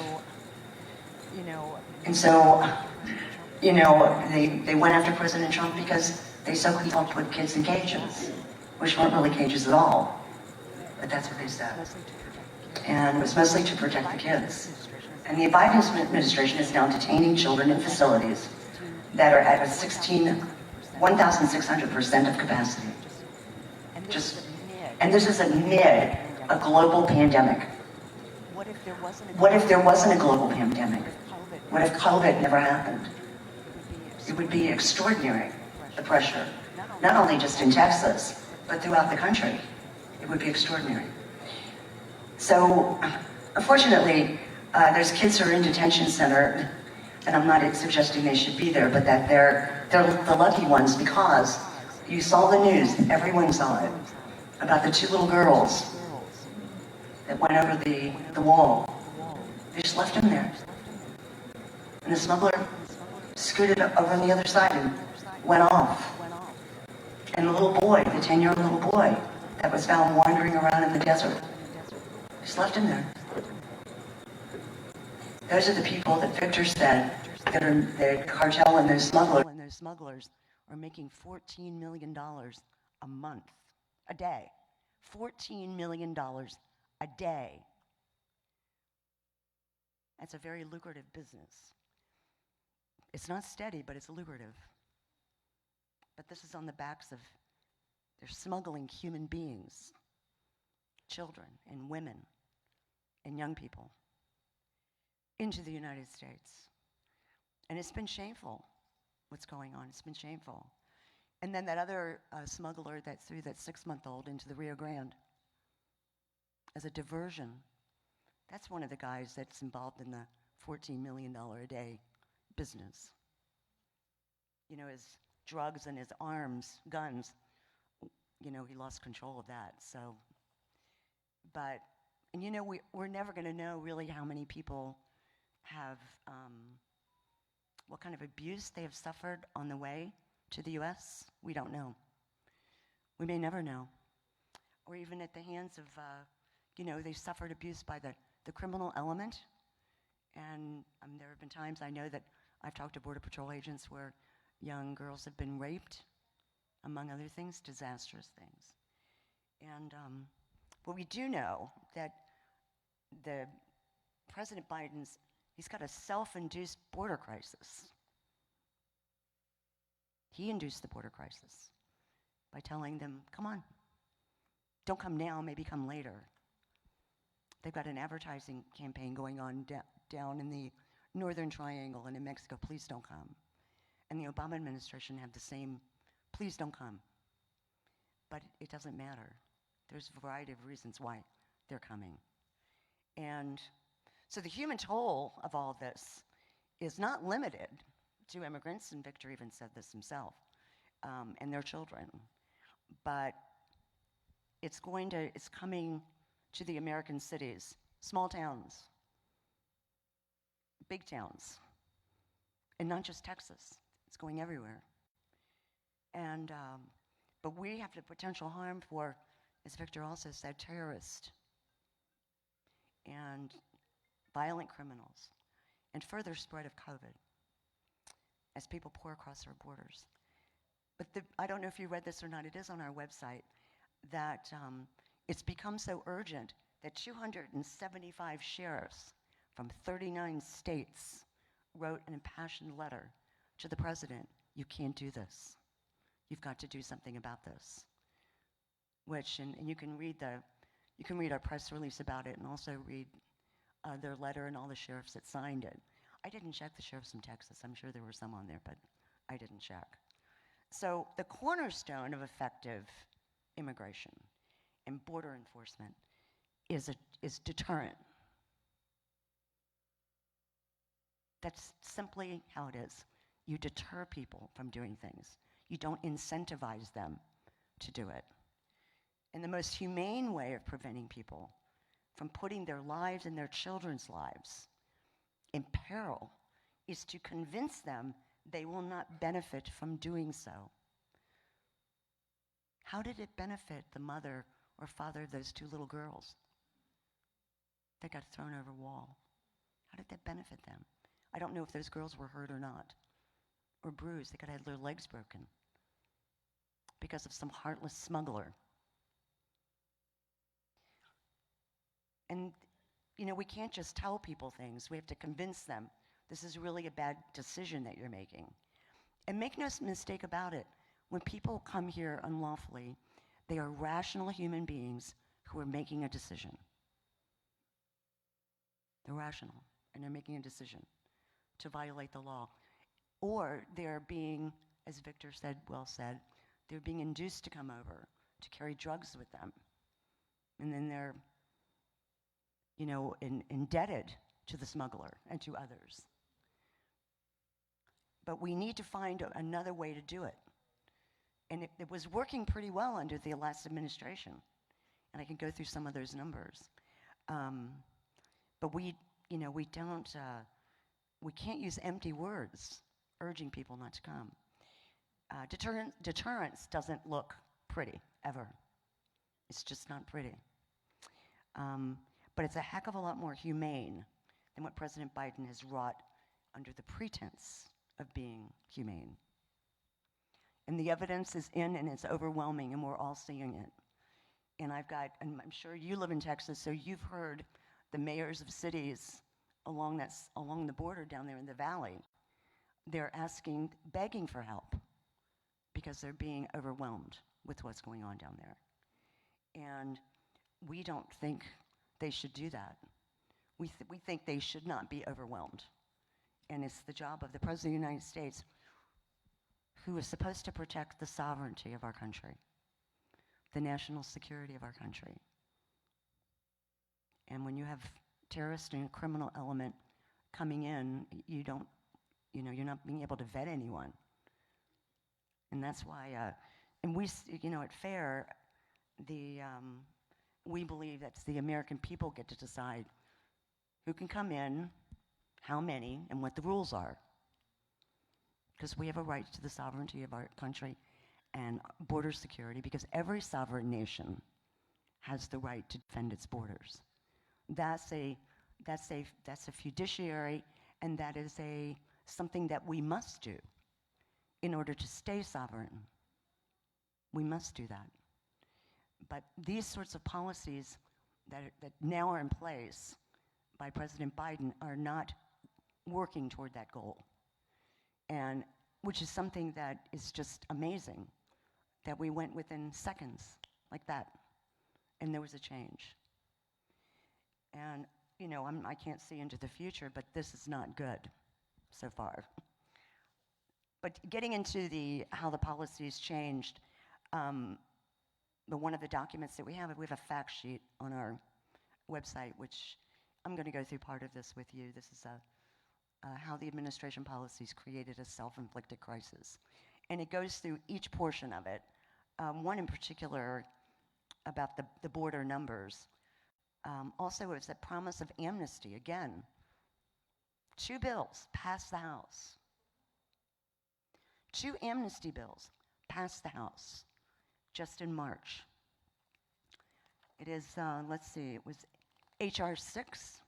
And so, they went after President Trump because they so he don't put kids in cages, which weren't really cages at all. But that's what they said. And it was mostly to protect the kids. And the Biden administration is now detaining children in facilities that are at a 1,600% of capacity. And this is amid a global pandemic. What if there wasn't a global pandemic? What if COVID never happened? It would be extraordinary, the pressure, not only just in Texas, but throughout the country. It would be extraordinary. So, unfortunately, there's kids who are in detention center, and I'm not suggesting they should be there, but that they're the lucky ones because you saw the news, everyone saw it, about the two little girls that went over the wall. They just left them there. And the smuggler scooted over on the other side and went off. And the little boy, the 10-year-old little boy that was found wandering around in the desert, just left him there. Those are the people that Victor said that are the cartel and those smugglers are making $14 million a month, a day. $14 million a day. That's a very lucrative business. It's not steady, but it's lucrative. But this is on the backs of, they're smuggling human beings, children and women and young people into the United States. And it's been shameful what's going on. It's been shameful. And then that other smuggler that threw that 6-month-old into the Rio Grande as a diversion, that's one of the guys that's involved in the $14 million a day business. You know, his drugs and his arms, guns, he lost control of that. So, but, and we're never going to know really how many people have, what kind of abuse they have suffered on the way to the U.S. We don't know. We may never know. Or even at the hands of, they suffered abuse by the criminal element. And there have been times I know that I've talked to Border Patrol agents where young girls have been raped, among other things, disastrous things. And but we do know that the President Biden's, he's got a self-induced border crisis. He induced the border crisis by telling them, come on, don't come now, maybe come later. They've got an advertising campaign going on down in the Northern Triangle and in Mexico, please don't come. And the Obama administration had the same, please don't come. But it doesn't matter. There's a variety of reasons why they're coming. And so the human toll of all of this is not limited to immigrants, and Victor even said this himself, and their children. But it's coming to the American cities, small towns, big towns, and not just Texas. It's going everywhere. And, but we have the potential harm for, as Victor also said, terrorists and violent criminals and further spread of COVID as people pour across our borders. But I don't know if you read this or not, it is on our website, that it's become so urgent that 275 sheriffs from 39 states wrote an impassioned letter to the president. You can't do this. You've got to do something about this. Which, and you can read our press release about it and also read their letter and all the sheriffs that signed it. I didn't check the sheriffs from Texas. I'm sure there were some on there, but I didn't check. So the cornerstone of effective immigration and border enforcement is deterrent. That's simply how it is. You deter people from doing things. You don't incentivize them to do it. And the most humane way of preventing people from putting their lives and their children's lives in peril is to convince them they will not benefit from doing so. How did it benefit the mother or father of those 2 little girls that got thrown over a wall? How did that benefit them? I don't know if those girls were hurt or not, or bruised. They could have had their legs broken because of some heartless smuggler. And, you know, we can't just tell people things. We have to convince them this is really a bad decision that you're making. And make no mistake about it, when people come here unlawfully, they are rational human beings who are making a decision. They're rational, and they're making a decision to violate the law. Or they're being, as Victor said, well said, they're being induced to come over to carry drugs with them. And then they're, you know, indebted to the smuggler and to others. But we need to find another way to do it. And it was working pretty well under the last administration. And I can go through some of those numbers. But we can't use empty words urging people not to come. Deterrence doesn't look pretty, ever. It's just not pretty. But it's a heck of a lot more humane than what President Biden has wrought under the pretense of being humane. And the evidence is in, and it's overwhelming, and we're all seeing it. And I'm sure you live in Texas, so you've heard the mayors of cities along the border down there in the valley. They're begging for help because they're being overwhelmed with what's going on down there. And we don't think they should do that. We think they should not be overwhelmed. And it's the job of the President of the United States, who is supposed to protect the sovereignty of our country, the national security of our country. And when you have terrorist and criminal element coming in, you're not being able to vet anyone. And that's why, and we, at FAIR, we believe that the American people get to decide who can come in, how many, and what the rules are. Because we have a right to the sovereignty of our country and border security, because every sovereign nation has the right to defend its borders. That's a fiduciary, and that is something that we must do in order to stay sovereign. We must do that. But these sorts of policies that now are in place by President Biden are not working toward that goal. And which is something that is just amazing, that we went within seconds like that, and there was a change. And, I can't see into the future, but this is not good so far. But getting into how the policies changed, one of the documents that we have a fact sheet on our website, which I'm going to go through part of this with you. This is how the administration policies created a self-inflicted crisis. And it goes through each portion of it. One in particular about the border numbers. Also, it's a promise of amnesty. Again, 2 bills passed the House. 2 amnesty bills passed the House just in March. It is, let's see, it was H.R. 6.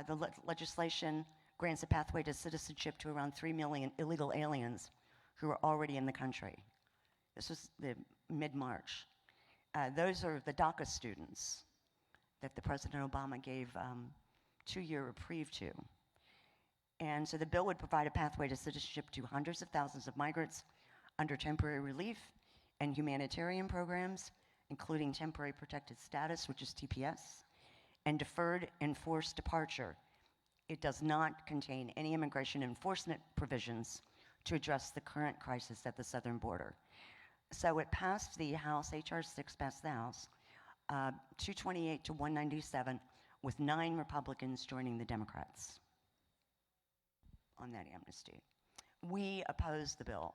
The legislation grants a pathway to citizenship to around 3 million illegal aliens who are already in the country. This was the mid-March. Those are the DACA students that the President Obama gave 2-year reprieve to. And so the bill would provide a pathway to citizenship to hundreds of thousands of migrants under temporary relief and humanitarian programs, including temporary protected status, which is TPS, and deferred enforced departure. It does not contain any immigration enforcement provisions to address the current crisis at the southern border. So it passed the House, H.R. 6 passed the House. 228 to 197, with 9 Republicans joining the Democrats on that amnesty. We opposed the bill.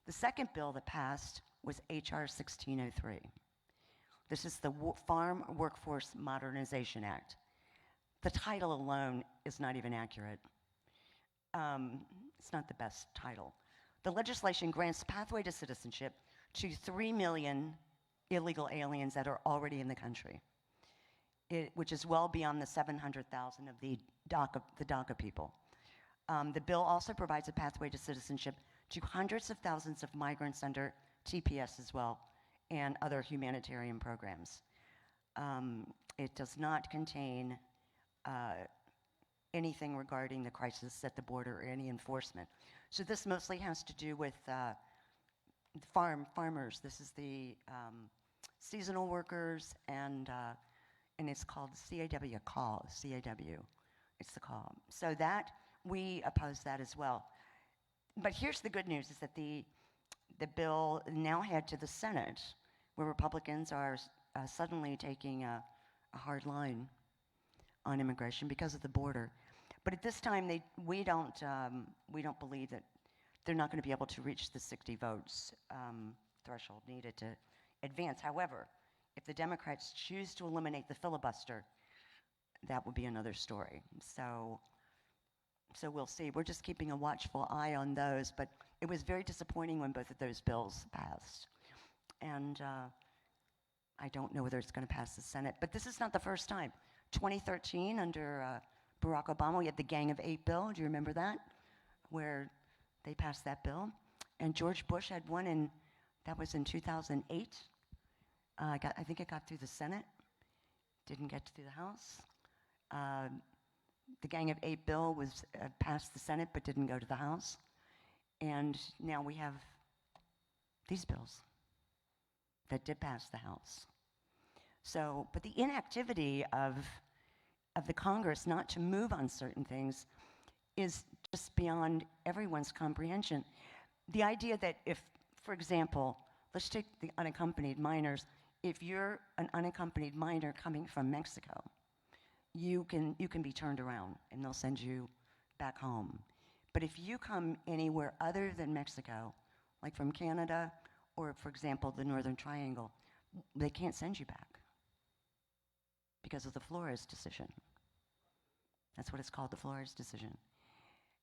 The second bill that passed was H.R. 1603. This is the Farm Workforce Modernization Act. The title alone is not even accurate. It's not the best title. The legislation grants pathway to citizenship to 3 million illegal aliens that are already in the country, which is well beyond the 700,000 of the DACA people. The bill also provides a pathway to citizenship to hundreds of thousands of migrants under TPS as well, and other humanitarian programs. It does not contain anything regarding the crisis at the border or any enforcement. So this mostly has to do with farmers. This is the seasonal workers, and it's called CAW, call, CAW. It's the call. So that, we oppose that as well. But here's the good news, is that the bill now head to the Senate, where Republicans are suddenly taking a hard line on immigration because of the border. But at this time, we don't believe that they're not going to be able to reach the 60 votes threshold needed to advance. However, if the Democrats choose to eliminate the filibuster, that would be another story. So we'll see. We're just keeping a watchful eye on those, but it was very disappointing when both of those bills passed. And I don't know whether it's going to pass the Senate, but this is not the first time. 2013, under Barack Obama, we had the Gang of 8 bill. Do you remember that? Where they passed that bill. And George Bush had one, and that was in 2008. I think it got through the Senate. Didn't get through the House. The Gang of 8 bill was passed the Senate but didn't go to the House. And now we have these bills that did pass the House. So, but the inactivity of the Congress not to move on certain things is just beyond everyone's comprehension. The idea that if, for example, let's take the unaccompanied minors. If you're an unaccompanied minor coming from Mexico, you can be turned around and they'll send you back home. But if you come anywhere other than Mexico, like from Canada or, for example, the Northern Triangle, they can't send you back because of the Flores decision. That's what it's called, the Flores decision.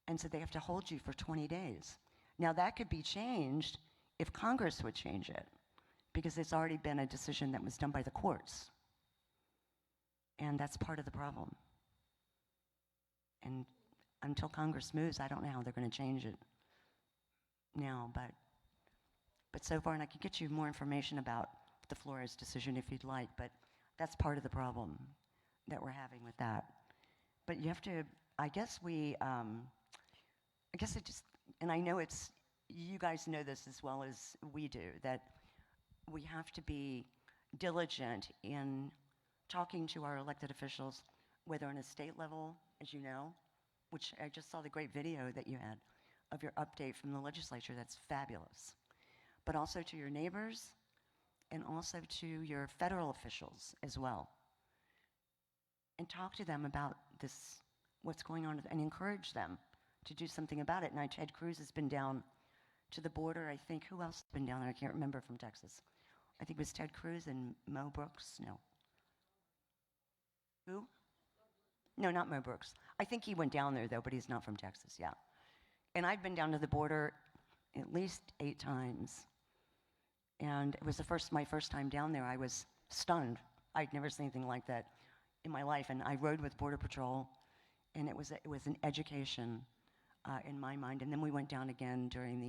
And so they have to hold you for 20 days. Now that could be changed if Congress would change it, because it's already been a decision that was done by the courts. And that's part of the problem. And until Congress moves, I don't know how they're going to change it now, but so far, and I can get you more information about the Flores decision if you'd like, but that's part of the problem that we're having with that. But you have to, I guess it just, and I know it's, you guys know this as well as we do, that we have to be diligent in talking to our elected officials, whether on a state level, as you know, which I just saw the great video that you had of your update from the legislature. That's fabulous. But also to your neighbors and also to your federal officials as well. And talk to them about this, what's going on, and encourage them to do something about it. Now, Ted Cruz has been down to the border. I think, who else has been down there? I can't remember, from Texas. I think it was Ted Cruz and Mo Brooks. No. Who? No, not Mo Brooks. I think he went down there, though, but he's not from Texas, yeah. And I've been down to the border at least 8 times. And it was my first time down there. I was stunned. I'd never seen anything like that in my life. And I rode with Border Patrol, and it was an education in my mind. And then we went down again during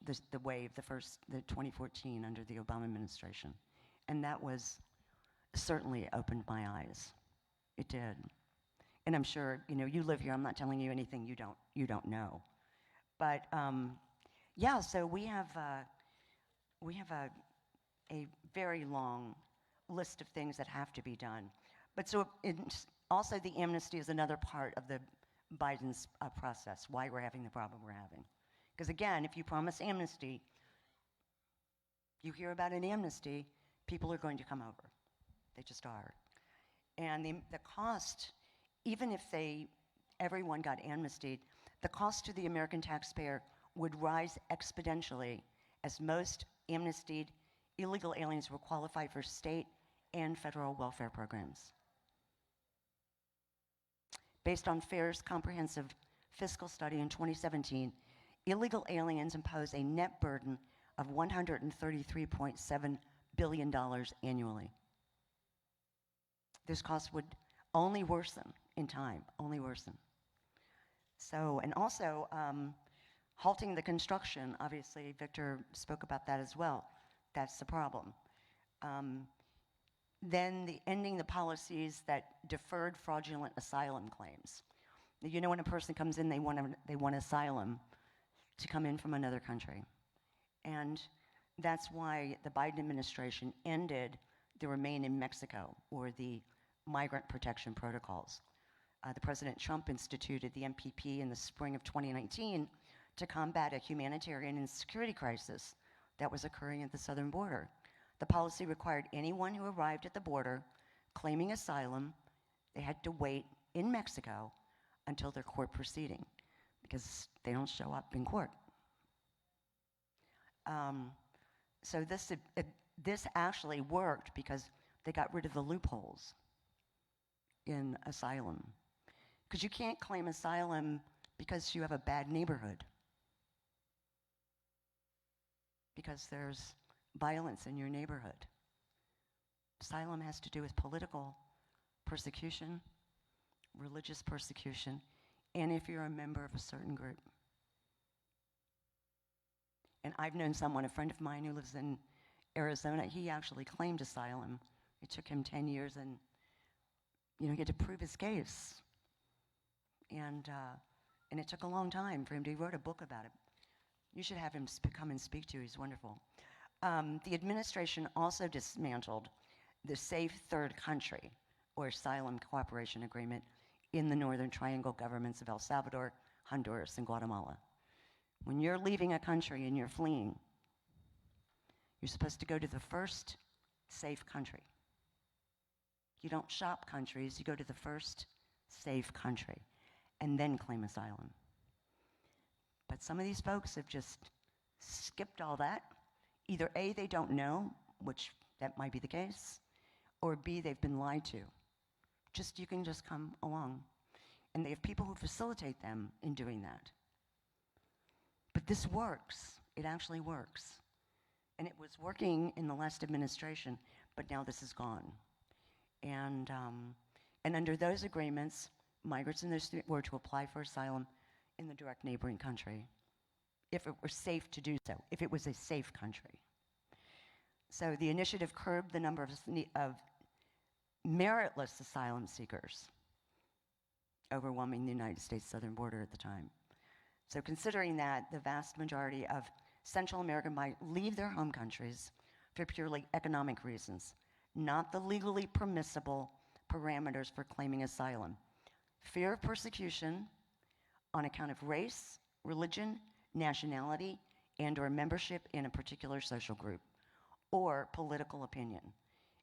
the wave, the 2014 under the Obama administration. And that was certainly opened my eyes. It did. And I'm sure, you live here. I'm not telling you anything you don't know. But yeah, so we have a very long list of things that have to be done. But so also the amnesty is another part of the Biden's process, why we're having the problem we're having. Because again, if you promise amnesty, you hear about an amnesty, People are going to come over. They just are. And the cost, even if everyone got amnestied, the cost to the American taxpayer would rise exponentially as most amnestied illegal aliens will qualify for state and federal welfare programs. Based on FAIR's comprehensive fiscal study in 2017, illegal aliens impose a net burden of $133.7 billion annually. This cost would only worsen in time, only worsen. So, and also, halting the construction, obviously, Victor spoke about that as well. That's the problem. Then ending the policies that deferred fraudulent asylum claims. You know, when a person comes in, they want asylum to come in from another country. And that's why the Biden administration ended the Remain in Mexico, or the Migrant Protection Protocols. The President Trump instituted the MPP in the spring of 2019 to combat a humanitarian and security crisis that was occurring at the southern border. The policy required anyone who arrived at the border claiming asylum, they had to wait in Mexico until their court proceeding, because they don't show up in court. So this actually worked because they got rid of the loopholes in asylum. Because you can't claim asylum because you have a bad neighborhood, because there's violence in your neighborhood. Asylum has to do with political persecution, religious persecution, and if you're a member of a certain group. And I've known someone, a friend of mine who lives in Arizona, he actually claimed asylum. It took him 10 years, and he had to prove his case. And it took a long time for him to, he wrote a book about it. You should have him come and speak to you, he's wonderful. The administration also dismantled the Safe Third Country, or Asylum Cooperation Agreement, in the Northern Triangle governments of El Salvador, Honduras, and Guatemala. When you're leaving a country and you're fleeing, you're supposed to go to the first safe country. You don't shop countries, you go to the first safe country and then claim asylum. But some of these folks have just skipped all that. Either A, they don't know, which that might be the case, or B, they've been lied to. You can just come along. And they have people who facilitate them in doing that. But this works. It actually works. And it was working in the last administration, but now this is gone. And under those agreements, migrants in those were to apply for asylum in the direct neighboring country, if it were safe to do so, if it was a safe country. So the initiative curbed the number of meritless asylum seekers, overwhelming the United States southern border at the time. So considering that the vast majority of Central American migrants leave their home countries for purely economic reasons, not the legally permissible parameters for claiming asylum. Fear of persecution on account of race, religion, nationality, and/or membership in a particular social group, or political opinion.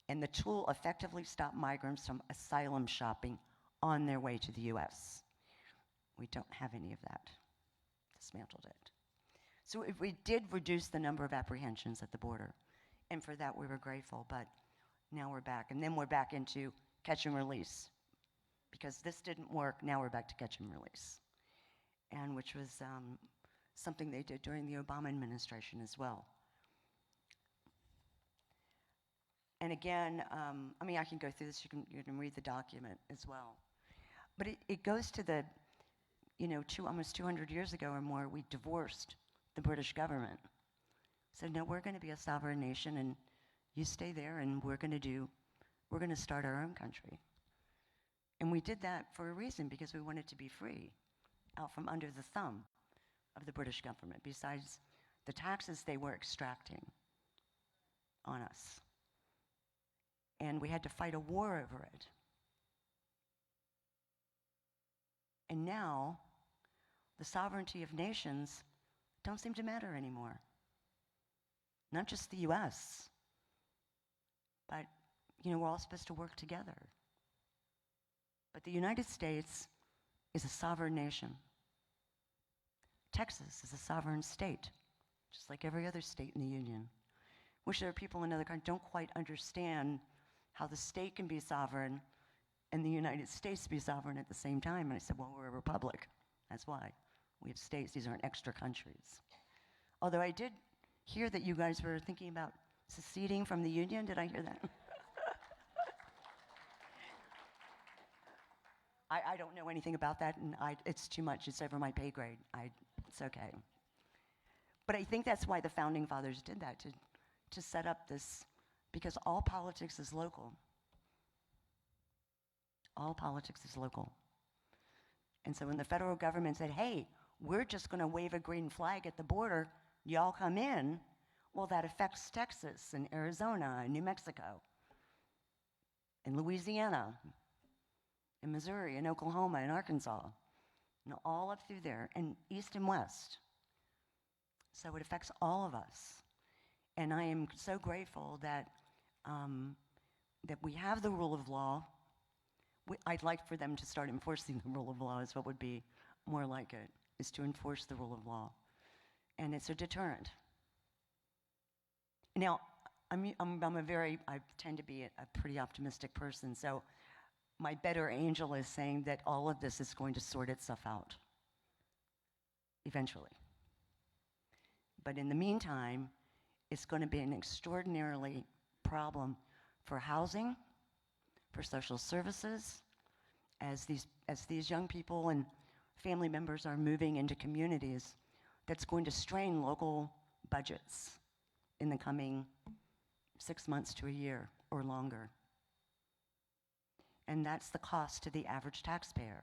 And the tool effectively stopped migrants from asylum shopping on their way to the US. We don't have any of that. Dismantled it. So we did reduce the number of apprehensions at the border, and for that we were grateful, but now we're back. And then we're back into catch and release. Because this didn't work, now we're back to catch and release. And which was something they did during the Obama administration as well. And again, I can go through this, you can read the document as well. But it goes to the, almost 200 years ago or more, we divorced the British government. Said, no, we're going to be a sovereign nation, and you stay there, and we're going to start our own country. And we did that for a reason, because we wanted to be free, out from under the thumb of the British government, besides the taxes they were extracting on us. And we had to fight a war over it. And now, the sovereignty of nations don't seem to matter anymore. Not just the US. But, you know, we're all supposed to work together. But the United States is a sovereign nation. Texas is a sovereign state, just like every other state in the Union. Which there are people in other countries don't quite understand how the state can be sovereign and the United States be sovereign at the same time. And I said, well, we're a republic. That's why. We have states. These aren't extra countries. Although I did hear that you guys were thinking about seceding from the Union. Did I hear that? I don't know anything about that, and it's too much. It's over my pay grade. It's okay. But I think that's why the Founding Fathers did that, to set up this, because all politics is local. All politics is local. And so when the federal government said, hey, we're just going to wave a green flag at the border, y'all come in, well, that affects Texas and Arizona and New Mexico and Louisiana and Missouri and Oklahoma and Arkansas, and all up through there, and east and west. So it affects all of us. And I am so grateful that, that we have the rule of law. I'd like for them to start enforcing the rule of law, is what would be more like it, is to enforce the rule of law. And it's a deterrent. Now, I tend to be a pretty optimistic person, so my better angel is saying that all of this is going to sort itself out eventually. But in the meantime, it's going to be an extraordinarily problem for housing, for social services, as these young people and family members are moving into communities that's going to strain local budgets in the coming 6 months to a year or longer. And that's the cost to the average taxpayer.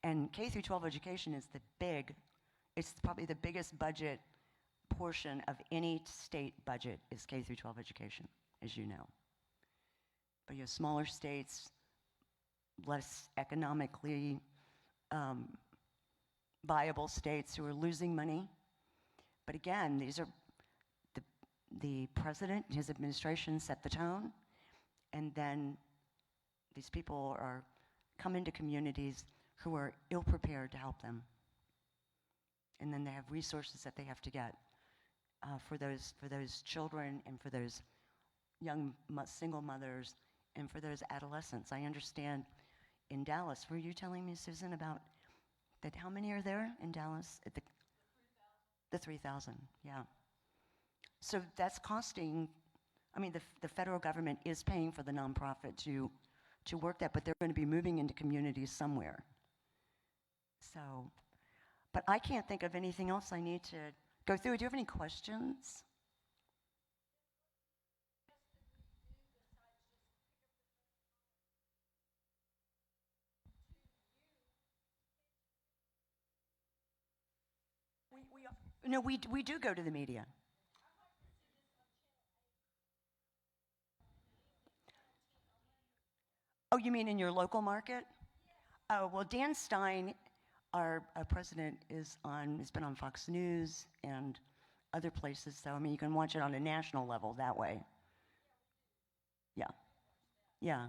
And K through 12 education is it's probably the biggest budget portion of any state budget is K through 12 education, as you know. But you have smaller states, less economically viable states who are losing money. But again, these are the president and his administration set the tone, and then these people come into communities who are ill-prepared to help them. And then they have resources that they have to get for those children and for those young single mothers and for those adolescents. I understand in Dallas, were you telling me, Susan, about that? How many are there in Dallas? The 3,000, yeah. So that's costing, I mean, the federal government is paying for the nonprofit to work that, but they're going to be moving into communities somewhere. So, but I can't think of anything else I need to go through. Do you have any questions? No, we do go to the media. Oh, you mean in your local market? Oh, well, Dan Stein, our president, has been on Fox News and other places, so I mean, you can watch it on a national level that way. Yeah. Yeah.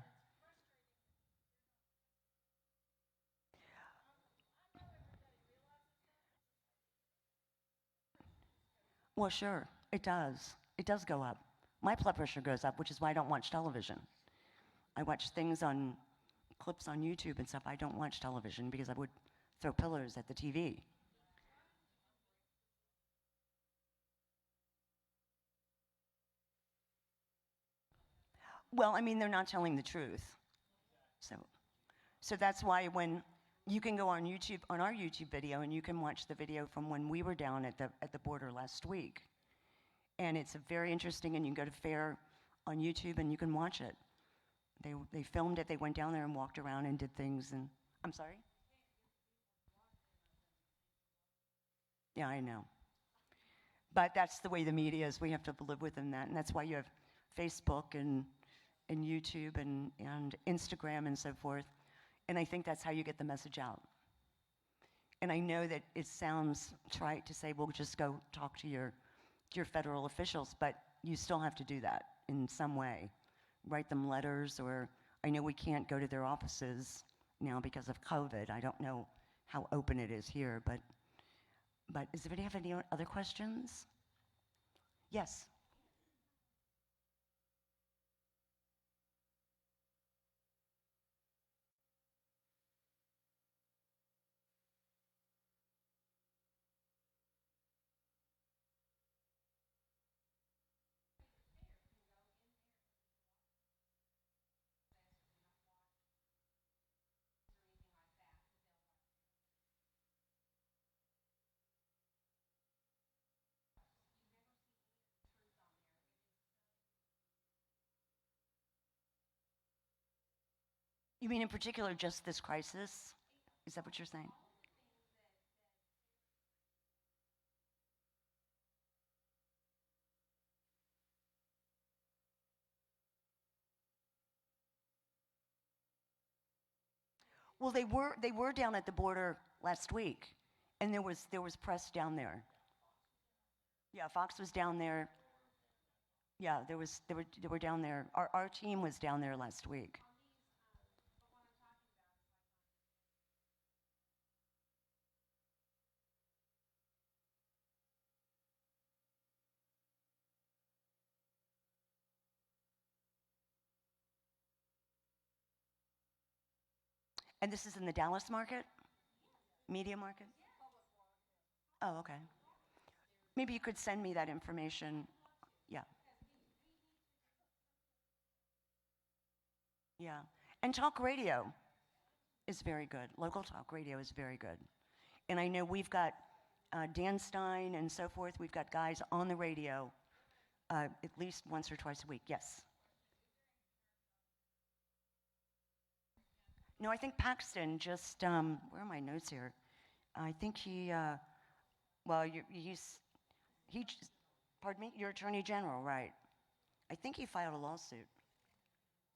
Well, sure, it does. It does go up. My blood pressure goes up, which is why I don't watch television. I watch things on clips on YouTube and stuff. I don't watch television because I would throw pillows at the TV. Well, I mean, they're not telling the truth. So that's why when you can go on YouTube, on our YouTube video, and you can watch the video from when we were down at the border last week. And it's very interesting, and you can go to FAIR on YouTube and you can watch it. They filmed it, they went down there and walked around and did things, and, I'm sorry? Yeah, I know. But that's the way the media is. We have to live within that, and that's why you have Facebook and YouTube and Instagram and so forth. And I think that's how you get the message out. And I know that it sounds trite to say, well, just go talk to your federal officials, but you still have to do that in some way. Write them letters, or I know we can't go to their offices now because of COVID. I don't know how open it is here, but does anybody have any other questions? Yes. You mean in particular just this crisis? Is that what you're saying? Well, they were down at the border last week, and there was press down there. Yeah, Fox was down there. Yeah, they were down there. Our team was down there last week. And this is in the Dallas market? Media market? Oh, okay. Maybe you could send me that information. Yeah. Yeah. And talk radio is very good. Local talk radio is very good. And I know we've got Dan Stein and so forth. We've got guys on the radio at least once or twice a week. Yes. No, I think Paxton just, where are my notes here? I think he, pardon me, you're Attorney General, right? I think he filed a lawsuit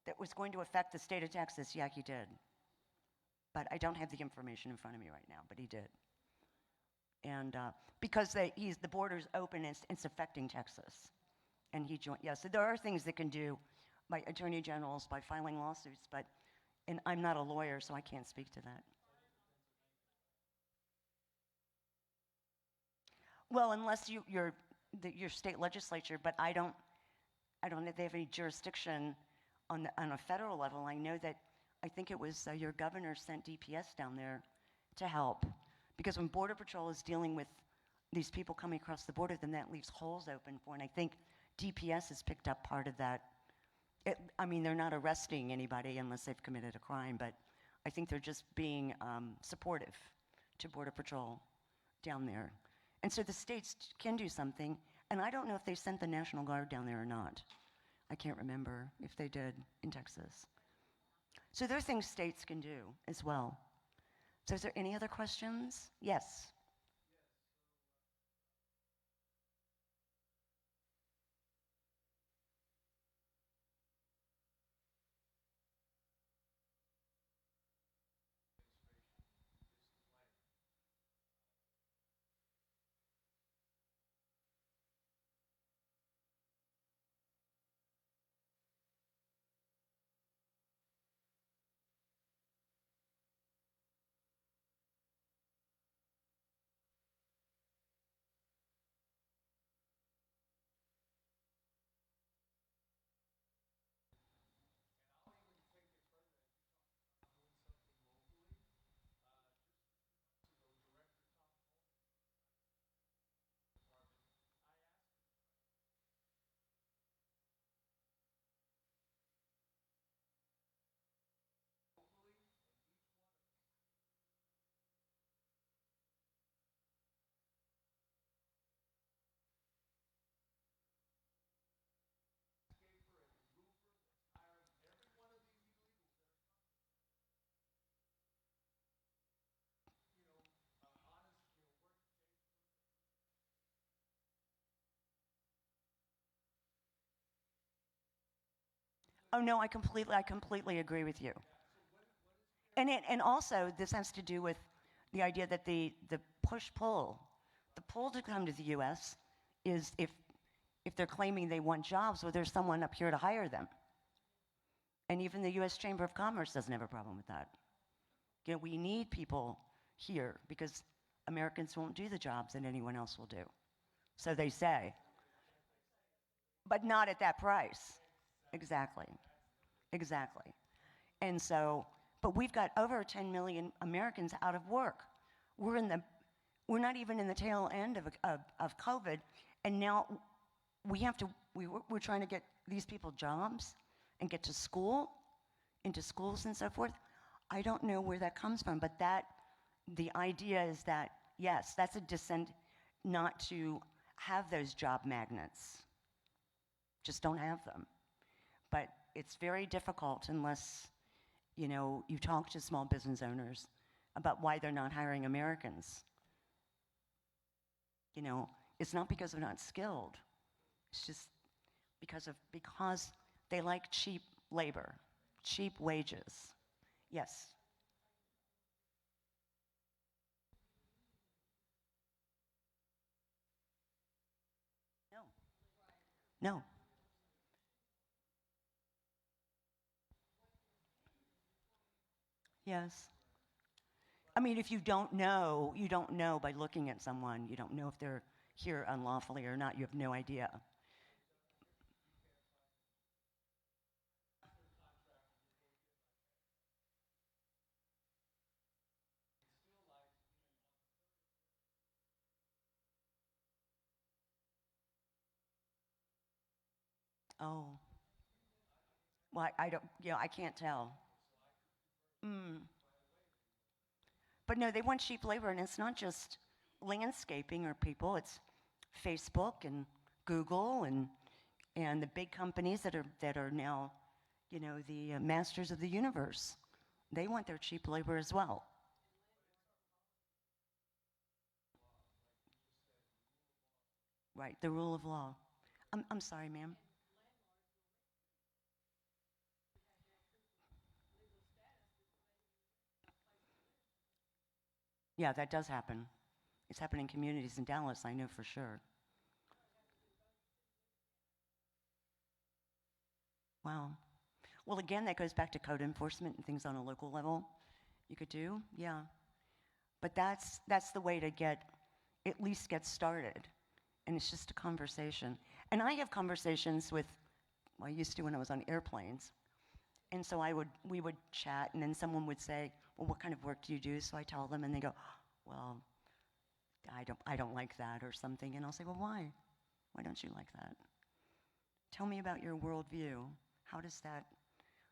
that was going to affect the state of Texas. Yeah, he did. But I don't have the information in front of me right now, but he did. And because the border's open, it's affecting Texas. And he joined, yeah, so there are things that can do by attorney generals by filing lawsuits, and I'm not a lawyer, so I can't speak to that. Well, unless your state legislature, but I don't know if they have any jurisdiction on a federal level. I know that, I think it was your governor sent DPS down there to help. Because when Border Patrol is dealing with these people coming across the border, then that leaves holes open for, and I think DPS has picked up part of that. I mean, they're not arresting anybody unless they've committed a crime, but I think they're just being supportive to Border Patrol down there. And so the states can do something, and I don't know if they sent the National Guard down there or not. I can't remember if they did in Texas. So there are things states can do as well. So is there any other questions? Yes. Oh no, I completely agree with you. And also this has to do with the idea that the push-pull, the pull to come to the U.S. is if if they're claiming they want jobs, well, there's someone up here to hire them. And even the U.S. Chamber of Commerce doesn't have a problem with that. You know, we need people here because Americans won't do the jobs that anyone else will do. So they say. But not at that price. Exactly. Exactly. And so, but we've got over 10 million Americans out of work. We're not even in the tail end of COVID, and now we're trying to get these people jobs and get to school, into schools and so forth. I don't know where that comes from, but the idea is that, yes, that's a dissent not to have those job magnets. Just don't have them. But it's very difficult unless, you know, you talk to small business owners about why they're not hiring Americans. You know, it's not because they're not skilled. It's just because they like cheap labor, cheap wages. Yes. No. Yes. I mean, if you don't know by looking at someone. You don't know if they're here unlawfully or not. You have no idea. Oh. Well, I don't, you know, I can't tell. But no, they want cheap labor, and it's not just landscaping or people, it's Facebook and Google and the big companies that are now, you know, the masters of the universe. They want their cheap labor as well. Right, the rule of law. I'm sorry, ma'am. Yeah, that does happen. It's happening in communities in Dallas, I know for sure. Wow. Well, again, that goes back to code enforcement and things on a local level you could do, yeah. But that's the way to at least get started. And it's just a conversation. And I have conversations with, well, I used to when I was on airplanes. And so we would chat, and then someone would say, well, what kind of work do you do? So I tell them, and they go, well, I don't like that or something. And I'll say, well, why? Why don't you like that? Tell me about your worldview. How does that?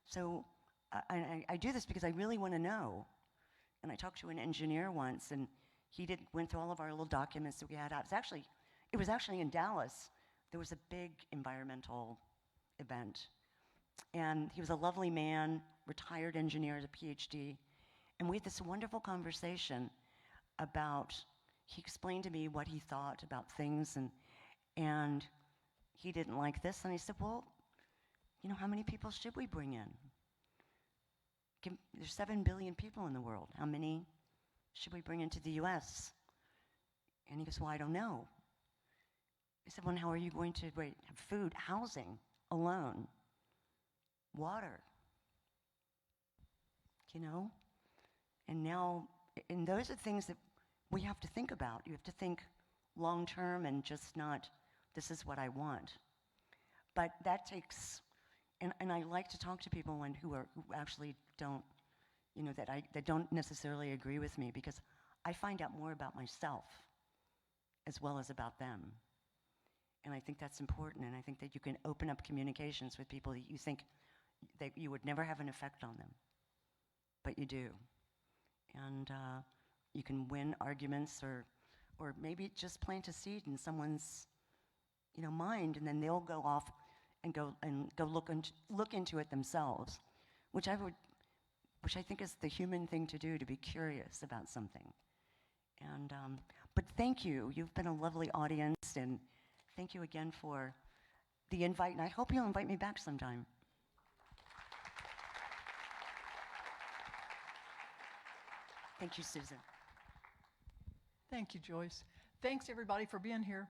So I do this because I really want to know. And I talked to an engineer once, and he went through all of our little documents that we had out. It was actually in Dallas. There was a big environmental event. And he was a lovely man, retired engineer, a PhD. And we had this wonderful conversation about, he explained to me what he thought about things, and he didn't like this. And I said, well, you know, how many people should we bring in? There's 7 billion people in the world. How many should we bring into the US? And he goes, well, I don't know. I said, well, how are you going to have food, housing alone, water, you know? And those are things that we have to think about. You have to think long term and just not, this is what I want. But that takes, and I like to talk to people who actually don't, you know, that don't necessarily agree with me, because I find out more about myself as well as about them. And I think that's important, and I think that you can open up communications with people that you think that you would never have an effect on them, but you do. And you can win arguments, or maybe just plant a seed in someone's, you know, mind, and then they'll go off and go look into it themselves, which I think is the human thing to do, to be curious about something. And but thank you. You've been a lovely audience, and thank you again for the invite, and I hope you'll invite me back sometime. Thank you, Susan. Thank you, Joyce. Thanks, everybody, for being here.